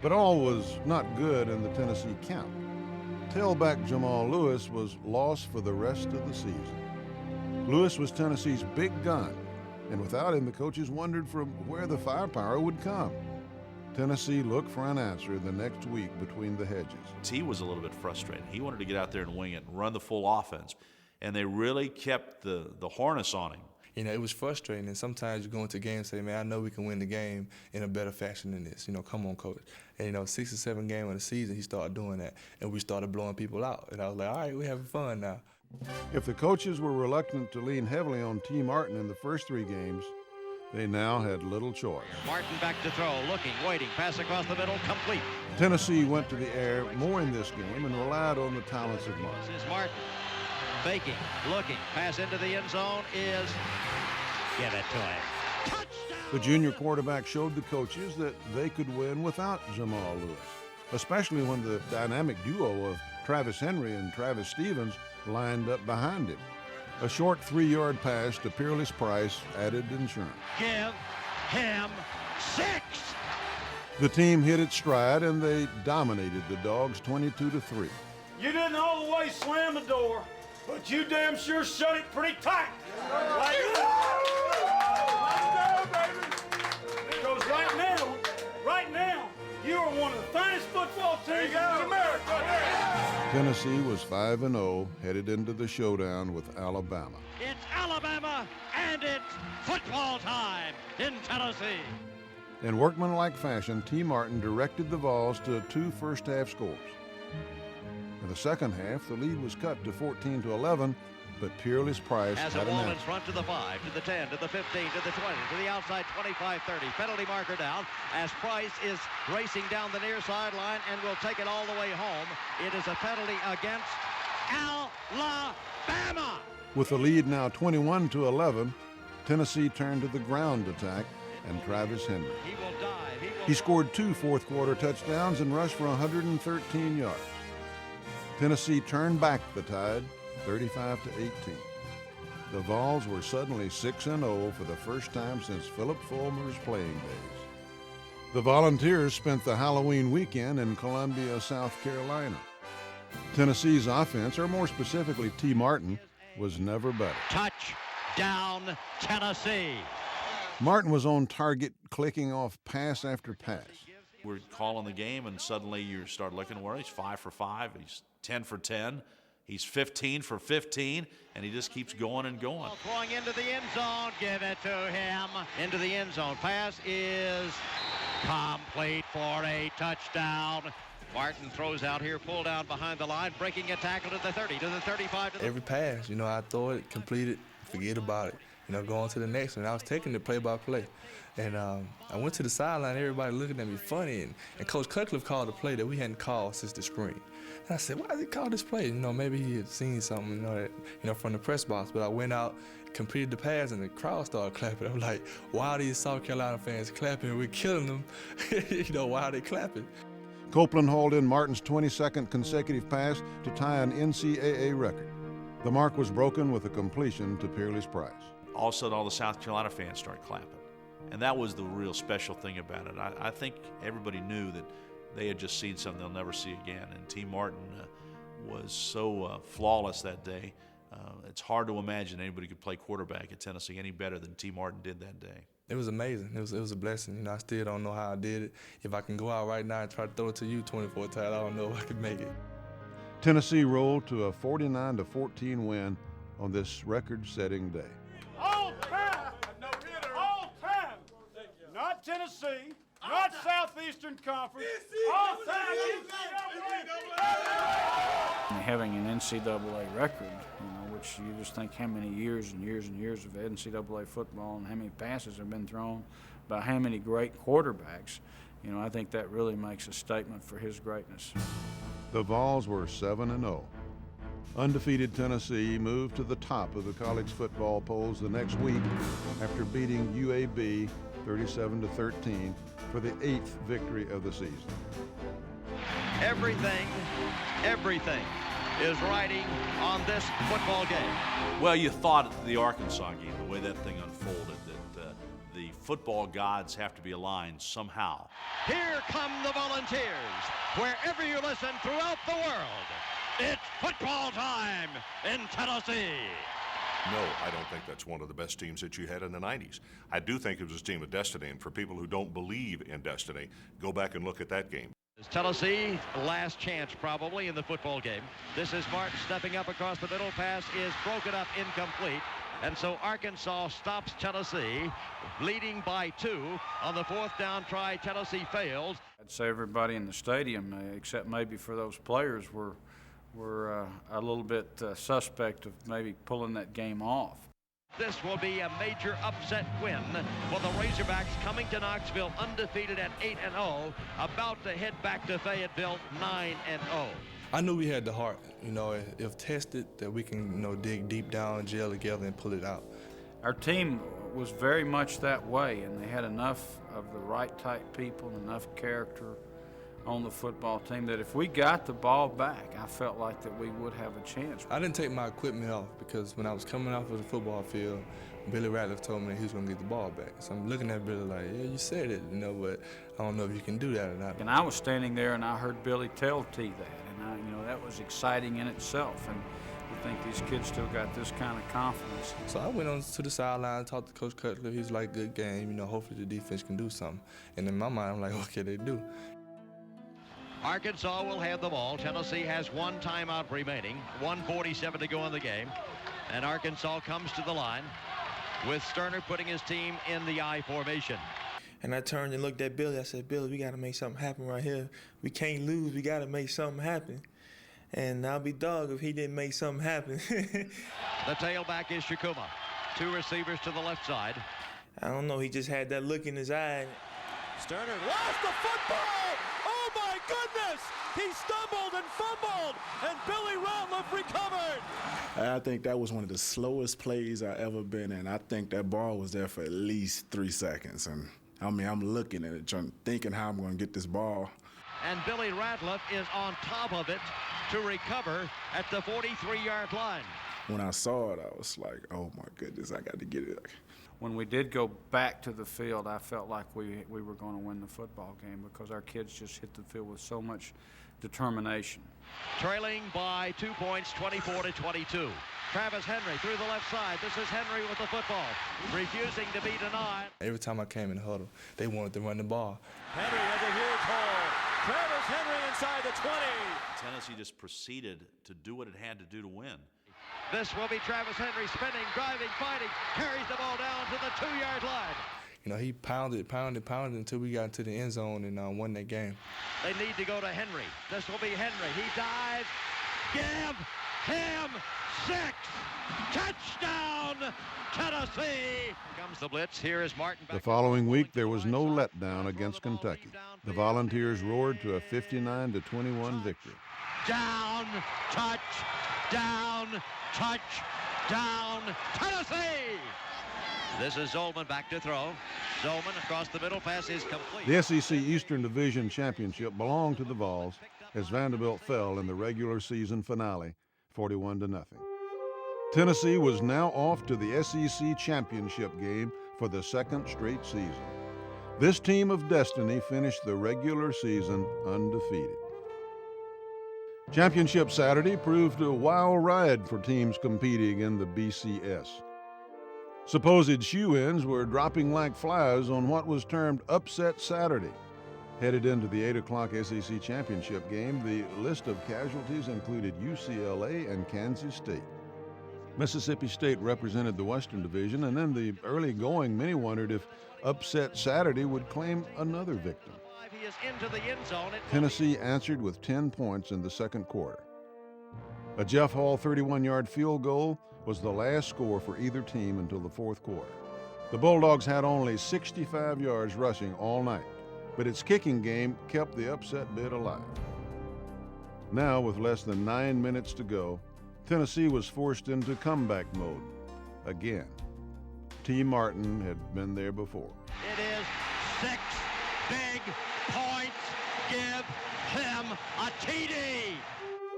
But all was not good in the Tennessee camp. Tailback Jamal Lewis was lost for the rest of the season. Lewis was Tennessee's big gun, and without him, the coaches wondered from where the firepower would come. Tennessee looked for an answer the next week between the hedges. He was a little bit frustrated. He wanted to get out there and wing it and run the full offense, and they really kept the harness on him. You know, it was frustrating, and sometimes you go into games and say, man, I know we can win the game in a better fashion than this. You know, come on, coach. And, 6 or 7 games of the season, he started doing that, and we started blowing people out. And I was like, all right, we're having fun now. If the coaches were reluctant to lean heavily on T. Martin in the first 3 games, they now had little choice. Martin back to throw, looking, waiting, pass across the middle, complete. Tennessee went to the air more in this game and relied on the talents of Martin. This is Martin, faking, looking, pass into the end zone is... Give it to him. Touchdown! The junior quarterback showed the coaches that they could win without Jamal Lewis, especially when the dynamic duo of Travis Henry and Travis Stevens lined up behind him. A short 3-yard pass to Peerless Price added insurance. Give him 6! The team hit its stride, and they dominated the Dogs 22-3. You didn't all the way slam the door, but you damn sure shut it pretty tight. Like because right now, you are one of the finest football teams in America. Tennessee was 5-0, headed into the showdown with Alabama. It's Alabama, and it's football time in Tennessee. In workmanlike fashion, T. Martin directed the Vols to 2 first-half scores. In the second half, the lead was cut to 14-11, but Peerless Price As had a an Walden's answer. front to the 5, to the 10, to the 15, to the 20, to the outside 25-30. Penalty marker down as Price is racing down the near sideline and will take it all the way home. It is a penalty against Alabama. With the lead now 21-11, Tennessee turned to the ground attack and Travis Henry. He will dive. He scored 2 fourth-quarter touchdowns and rushed for 113 yards. Tennessee turned back the Tide, 35-18. The Vols were suddenly 6-0 for the first time since Philip Fulmer's playing days. The Volunteers spent the Halloween weekend in Columbia, South Carolina. Tennessee's offense, or more specifically T. Martin, was never better. Touchdown, Tennessee. Martin was on target, clicking off pass after pass. We're calling the game, and suddenly you start looking where he's 5 for 5, he's 10 for 10, he's 15 for 15, and he just keeps going and going. Throwing into the end zone, give it to him. Into the end zone, pass is complete for a touchdown. Martin throws out here, pull down behind the line, breaking a tackle to the 30, to the 35. To the... Every pass, I throw it, complete it, forget about it. Going to the next one. I was taking it play-by-play. And I went to the sideline, everybody looking at me funny, and Coach Cutcliffe called a play that we hadn't called since the spring. And I said, why did he call this play? Maybe he had seen something, from the press box. But I went out, completed the pass, and the crowd started clapping. I'm like, why are these South Carolina fans clapping? We're killing them. Why are they clapping? Copeland hauled in Martin's 22nd consecutive pass to tie an NCAA record. The mark was broken with a completion to Peerless Price. All of a sudden, all the South Carolina fans start clapping. And that was the real special thing about it. I think everybody knew that they had just seen something they'll never see again. And T. Martin was so flawless that day. It's hard to imagine anybody could play quarterback at Tennessee any better than T. Martin did that day. It was amazing. It was a blessing. I still don't know how I did it. If I can go out right now and try to throw it to you 24 times, I don't know if I could make it. Tennessee rolled to a 49-14 win on this record-setting day. All time! Not Tennessee, not Southeastern Conference. All time! having an NCAA record, which you just think how many years and years and years of NCAA football and how many passes have been thrown by how many great quarterbacks. I think that really makes a statement for his greatness. The Vols were 7-0. Undefeated Tennessee moved to the top of the college football polls the next week after beating UAB 37-13 for the 8th victory of the season. Everything is riding on this football game. Well, you thought at the Arkansas game, the way that thing unfolded, that the football gods have to be aligned somehow. Here come the Volunteers. Wherever you listen throughout the world, it's football time in Tennessee. No, I don't think that's one of the best teams that you had in the 90s. I do think it was a team of destiny, and for people who don't believe in destiny, go back and look at that game. Tennessee, last chance probably in the football game. This is Martin stepping up across the middle. Pass is broken up, incomplete. And so Arkansas stops Tennessee, leading by 2. On the 4th down try, Tennessee fails. I'd say everybody in the stadium, except maybe for those players, were a little bit suspect of maybe pulling that game off. This will be a major upset win for the Razorbacks, coming to Knoxville undefeated at 8-0, about to head back to Fayetteville 9-0. I knew we had the heart, if tested, that we can, dig deep down and gel together and pull it out. Our team was very much that way, and they had enough of the right type people and enough character on the football team that if we got the ball back, I felt like that we would have a chance. I didn't take my equipment off because when I was coming off of the football field, Billy Ratliff told me that he was going to get the ball back. So I'm looking at Billy like, yeah, you said it, but I don't know if you can do that or not. And I was standing there and I heard Billy tell T that, and that was exciting in itself. And I think these kids still got this kind of confidence. So I went on to the sideline, talked to Coach Cutcliffe. He's like, good game, hopefully the defense can do something. And in my mind, I'm like, okay, they do. Arkansas will have the ball. Tennessee has 1 timeout remaining, 1:47 to go in the game. And Arkansas comes to the line with Sterner putting his team in the I formation. And I turned and looked at Billy. I said, Billy, we got to make something happen right here. We can't lose. We got to make something happen. And I'll be dog if he didn't make something happen. The tailback is Shakuma. 2 receivers to the left side. I don't know. He just had that look in his eye. Sterner lost the football. Oh, my goodness. He stumbled and fumbled, and Billy Ratliff recovered. I think that was one of the slowest plays I ever been in. I think that ball was there for at least 3 seconds. And, I'm looking at it, thinking how I'm going to get this ball. And Billy Ratliff is on top of it to recover at the 43-yard line. When I saw it, I was like, oh, my goodness, I got to get it. When we did go back to the field, I felt like we were going to win the football game because our kids just hit the field with so much determination. Trailing by 2 points, 24-22. Travis Henry through the left side. This is Henry with the football, refusing to be denied. Every time I came in the huddle, they wanted to run the ball. Henry has a huge hole. Travis Henry inside the 20. Tennessee just proceeded to do what it had to do to win. This will be Travis Henry spinning, driving, fighting, carries the ball down to the 2-yard line. He pounded until we got to the end zone and won that game. They need to go to Henry. This will be Henry. He dives. Give him 6. Touchdown, Tennessee. Comes the blitz. Here is Martin. The following week, there was no letdown against Kentucky. The Volunteers roared to a 59-21 victory. Down, touch, down, Tennessee. This is Zolman back to throw. Zolman across the middle, pass is complete. The SEC Eastern Division Championship belonged to the Vols as Vanderbilt fell in the regular season finale, 41-0. Tennessee was now off to the SEC Championship game for the 2nd straight season. This team of destiny finished the regular season undefeated. Championship Saturday proved a wild ride for teams competing in the BCS. Supposed shoe-ins were dropping like flies on what was termed Upset Saturday. Headed into the 8 o'clock SEC Championship game, the list of casualties included UCLA and Kansas State. Mississippi State represented the Western Division, and in the early going, many wondered if Upset Saturday would claim another victim. He is into the end zone. Tennessee answered with 10 points in the second quarter. A Jeff Hall 31-yard field goal was the last score for either team until the fourth quarter. The Bulldogs had only 65 yards rushing all night, but its kicking game kept the upset bid alive. Now, with less than 9 minutes to go, Tennessee was forced into comeback mode again. T. Martin had been there before. It is 6 big points. Give him a TD.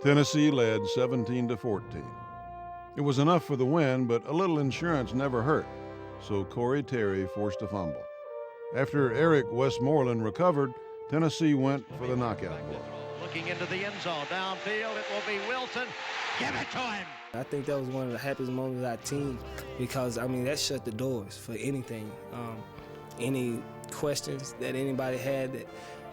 Tennessee led 17-14. It was enough for the win, but a little insurance never hurt, so Corey Terry forced a fumble. After Eric Westmoreland recovered, Tennessee went for the knockout blow. Looking into the end zone, downfield, it will be Wilson. Give it to him. I think that was one of the happiest moments of our team because, I mean, that shut the doors for anything. Any questions that anybody had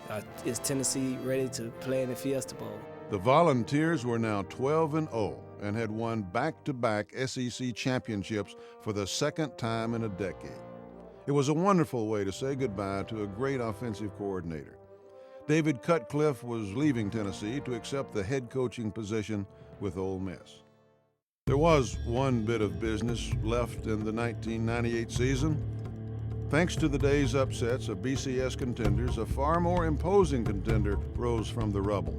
that is Tennessee ready to play in the Fiesta Bowl? The Volunteers were now 12-0 and had won back-to-back SEC championships for the second time in a decade. It was a wonderful way to say goodbye to a great offensive coordinator. David Cutcliffe was leaving Tennessee to accept the head coaching position with Ole Miss. There was one bit of business left in the 1998 season. Thanks to the day's upsets of BCS contenders, a far more imposing contender rose from the rubble.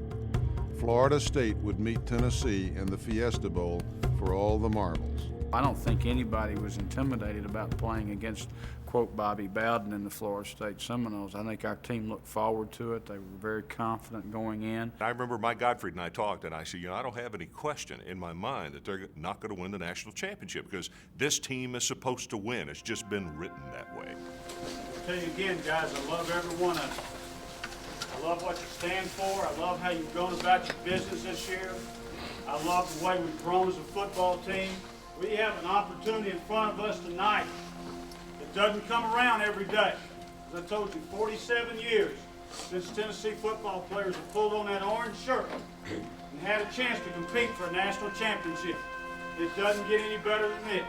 Florida State would meet Tennessee in the Fiesta Bowl for all the marbles. I don't think anybody was intimidated about playing against, quote, Bobby Bowden in the Florida State Seminoles. I think our team looked forward to it. They were very confident going in. I remember Mike Gottfried and I talked, and I said, I don't have any question in my mind that they're not going to win the national championship because this team is supposed to win. It's just been written that way. I'll tell you again, guys, I love every one of you. I love what you stand for. I love how you've gone about your business this year. I love the way we've grown as a football team. We have an opportunity in front of us tonight that doesn't come around every day. As I told you, 47 years since Tennessee football players have pulled on that orange shirt and had a chance to compete for a national championship. It doesn't get any better than this.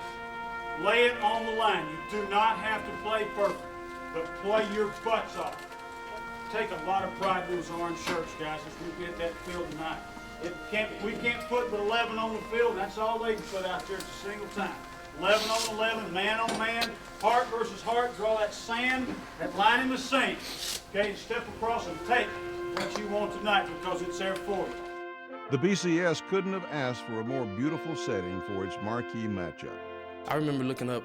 Lay it on the line. You do not have to play perfect, but play your butts off. Take a lot of pride in those orange shirts, guys, as we get that field tonight. We can't put but 11 on the field, and that's all they can put out there at a single time. 11 on 11, man on man, heart versus heart, draw that sand, that line in the sand. Okay, and step across and take what you want tonight because it's there for you. The BCS couldn't have asked for a more beautiful setting for its marquee matchup. I remember looking up,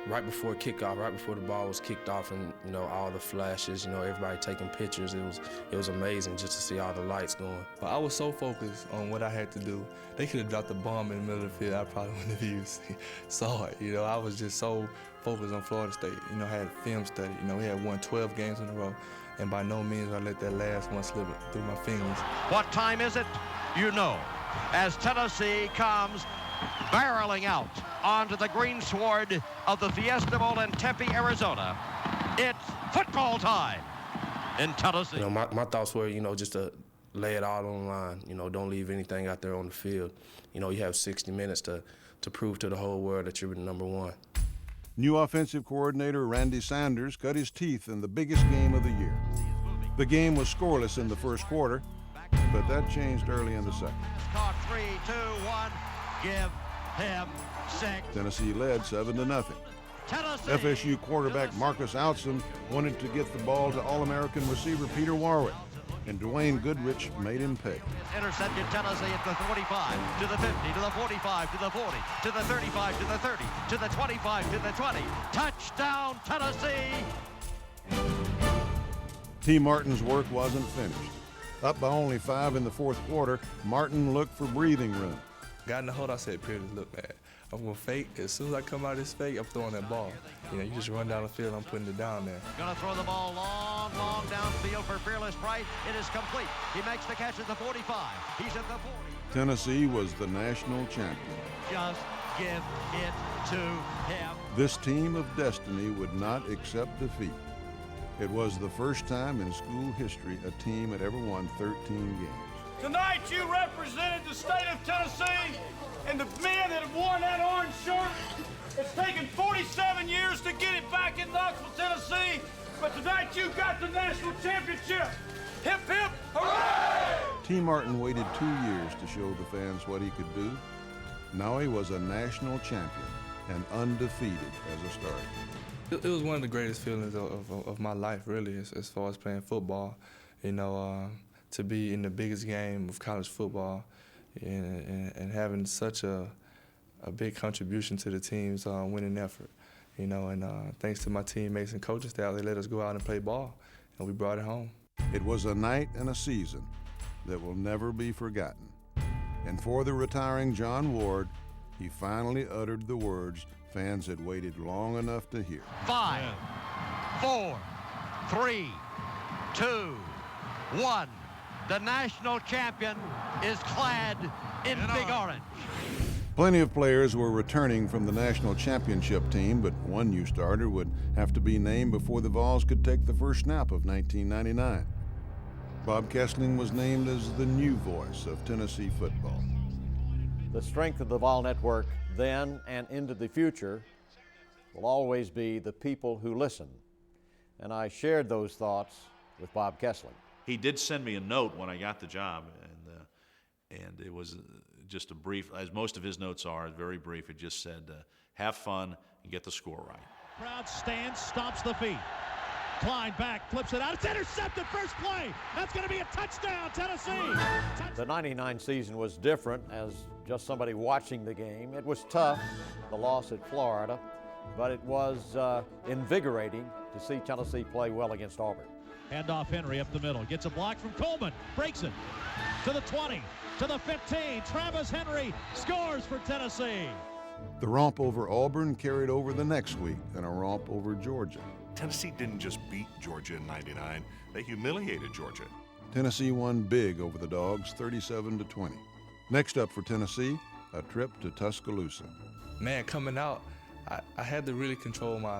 right before kickoff, right before the ball was kicked off, and all the flashes, everybody taking pictures. It was amazing just to see all the lights going. But I was so focused on what I had to do. They could have dropped the bomb in the middle of the field. I probably wouldn't have even saw it. I was just so focused on Florida State. I had film study. We had won 12 games in a row, and by no means I let that last one slip through my fingers. What time is it? As Tennessee comes barreling out onto the greensward of the Fiesta Bowl in Tempe, Arizona. It's football time in Tennessee. My thoughts were, just to lay it all on the line. Don't leave anything out there on the field. You have 60 minutes to prove to the whole world that you're number one. New offensive coordinator Randy Sanders cut his teeth in the biggest game of the year. The game was scoreless in the first quarter, but that changed early in the second. Caught 3, 2, 1. Give him 6. Tennessee led 7-0. Tennessee. FSU quarterback Marcus Outson wanted to get the ball to All-American receiver Peter Warwick, and Dwayne Goodrich made him pay. Intercepted Tennessee at the 45, to the 50, to the 45, to the 40, to the 35, to the 30, to the 25, to the 20. Touchdown, Tennessee! T. Martin's work wasn't finished. Up by only 5 in the fourth quarter, Martin looked for breathing room. Got in the hold, I said, Peter, look, man, I'm going to fake. As soon as I come out of this fake, I'm throwing that ball. You just run down the field, I'm putting it down there. Gonna throw the ball long downfield for Fearless Bright. It is complete. He makes the catch at the 45. He's at the 40. Tennessee was the national champion. Just give it to him. This team of destiny would not accept defeat. It was the first time in school history a team had ever won 13 games. Tonight you represented the state of Tennessee, and the men that have worn that orange shirt, it's taken 47 years to get it back in Knoxville, Tennessee, but tonight you got the national championship. Hip, hip, hooray! T. Martin waited 2 years to show the fans what he could do. Now he was a national champion and undefeated as a starter. It was one of the greatest feelings of my life, really, as far as playing football. You know, to be in the biggest game of college football and having such a big contribution to the team's winning effort. You know, and thanks to my teammates and coaching staff, they let us go out and play ball, and we brought it home. It was a night and a season that will never be forgotten. And for the retiring John Ward, he finally uttered the words fans had waited long enough to hear. 5, 4, 3, 2, 1. The national champion is clad in big orange. Plenty of players were returning from the national championship team, but one new starter would have to be named before the Vols could take the first snap of 1999. Bob Kessling was named as the new voice of Tennessee football. The strength of the Vol Network then and into the future will always be the people who listen. And I shared those thoughts with Bob Kessling. He did send me a note when I got the job, and it was just a brief, as most of his notes are, very brief. It just said, have fun and get the score right. Crowd stands, stops the feet. Klein back, flips it out. It's intercepted, first play. That's going to be a touchdown, Tennessee. The 99 season was different as just somebody watching the game. It was tough, the loss at Florida, but it was invigorating to see Tennessee play well against Auburn. Handoff Henry up the middle. Gets a block from Coleman. Breaks it to the 20, to the 15. Travis Henry scores for Tennessee. The romp over Auburn carried over the next week in a romp over Georgia. Tennessee didn't just beat Georgia in '99, they humiliated Georgia. Tennessee won big over the Dogs, 37-20. Next up for Tennessee, a trip to Tuscaloosa. Man, coming out, I had to really control my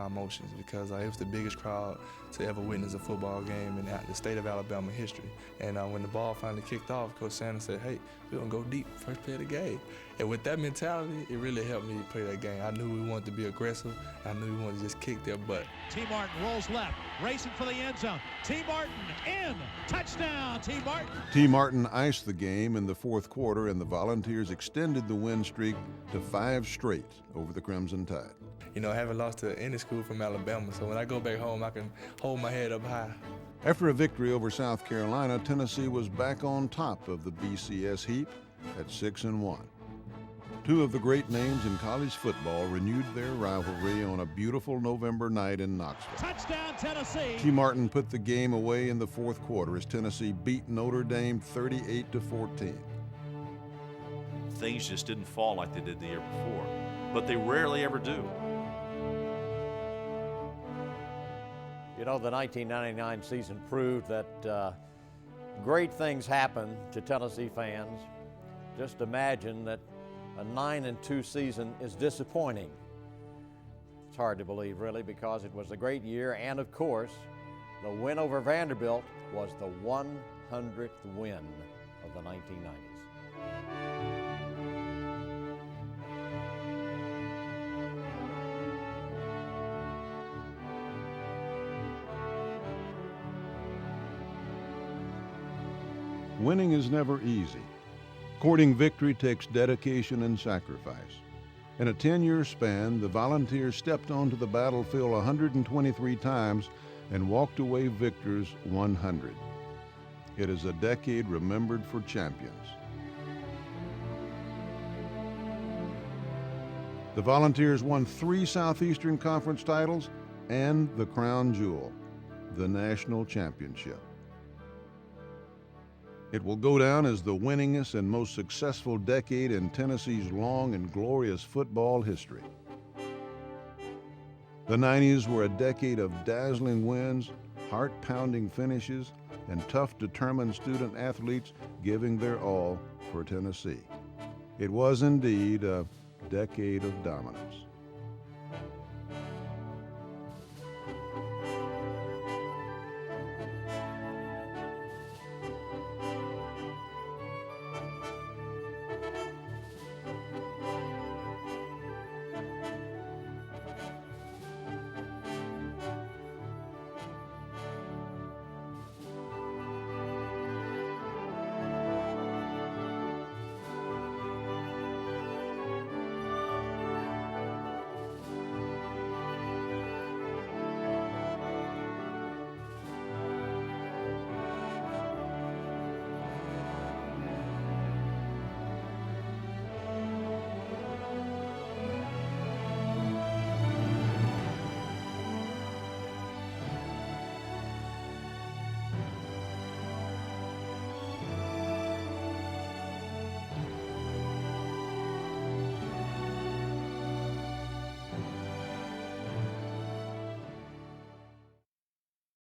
emotions because it was the biggest crowd to ever witness a football game in the state of Alabama history. And when the ball finally kicked off, Coach Sanders said, hey, we're going to go deep first play of the game. And with that mentality, it really helped me play that game. I knew we wanted to be aggressive. I knew we wanted to just kick their butt. T. Martin rolls left, racing for the end zone. T. Martin in, touchdown, T. Martin. T. Martin iced the game in the fourth quarter, and the Volunteers extended the win streak to 5 straight over the Crimson Tide. You know, I haven't lost to any school from Alabama, so when I go back home, I can hold my head up high. After a victory over South Carolina, Tennessee was back on top of the BCS heap at 6-1. Two of the great names in college football renewed their rivalry on a beautiful November night in Knoxville. Touchdown, Tennessee. T. Martin put the game away in the fourth quarter as Tennessee beat Notre Dame 38-14. Things just didn't fall like they did the year before, but they rarely ever do. You know, the 1999 season proved that great things happen to Tennessee fans. Just imagine that a 9-2 season is disappointing. It's hard to believe, really, because it was a great year, and of course, the win over Vanderbilt was the 100th win of the 1990s. Winning is never easy. Courting victory takes dedication and sacrifice. In a 10-year span, the Volunteers stepped onto the battlefield 123 times and walked away victors 100. It is a decade remembered for champions. The Volunteers won 3 Southeastern Conference titles and the crown jewel, the national championship. It will go down as the winningest and most successful decade in Tennessee's long and glorious football history. The 90s were a decade of dazzling wins, heart-pounding finishes, and tough, determined student athletes giving their all for Tennessee. It was indeed a decade of dominance.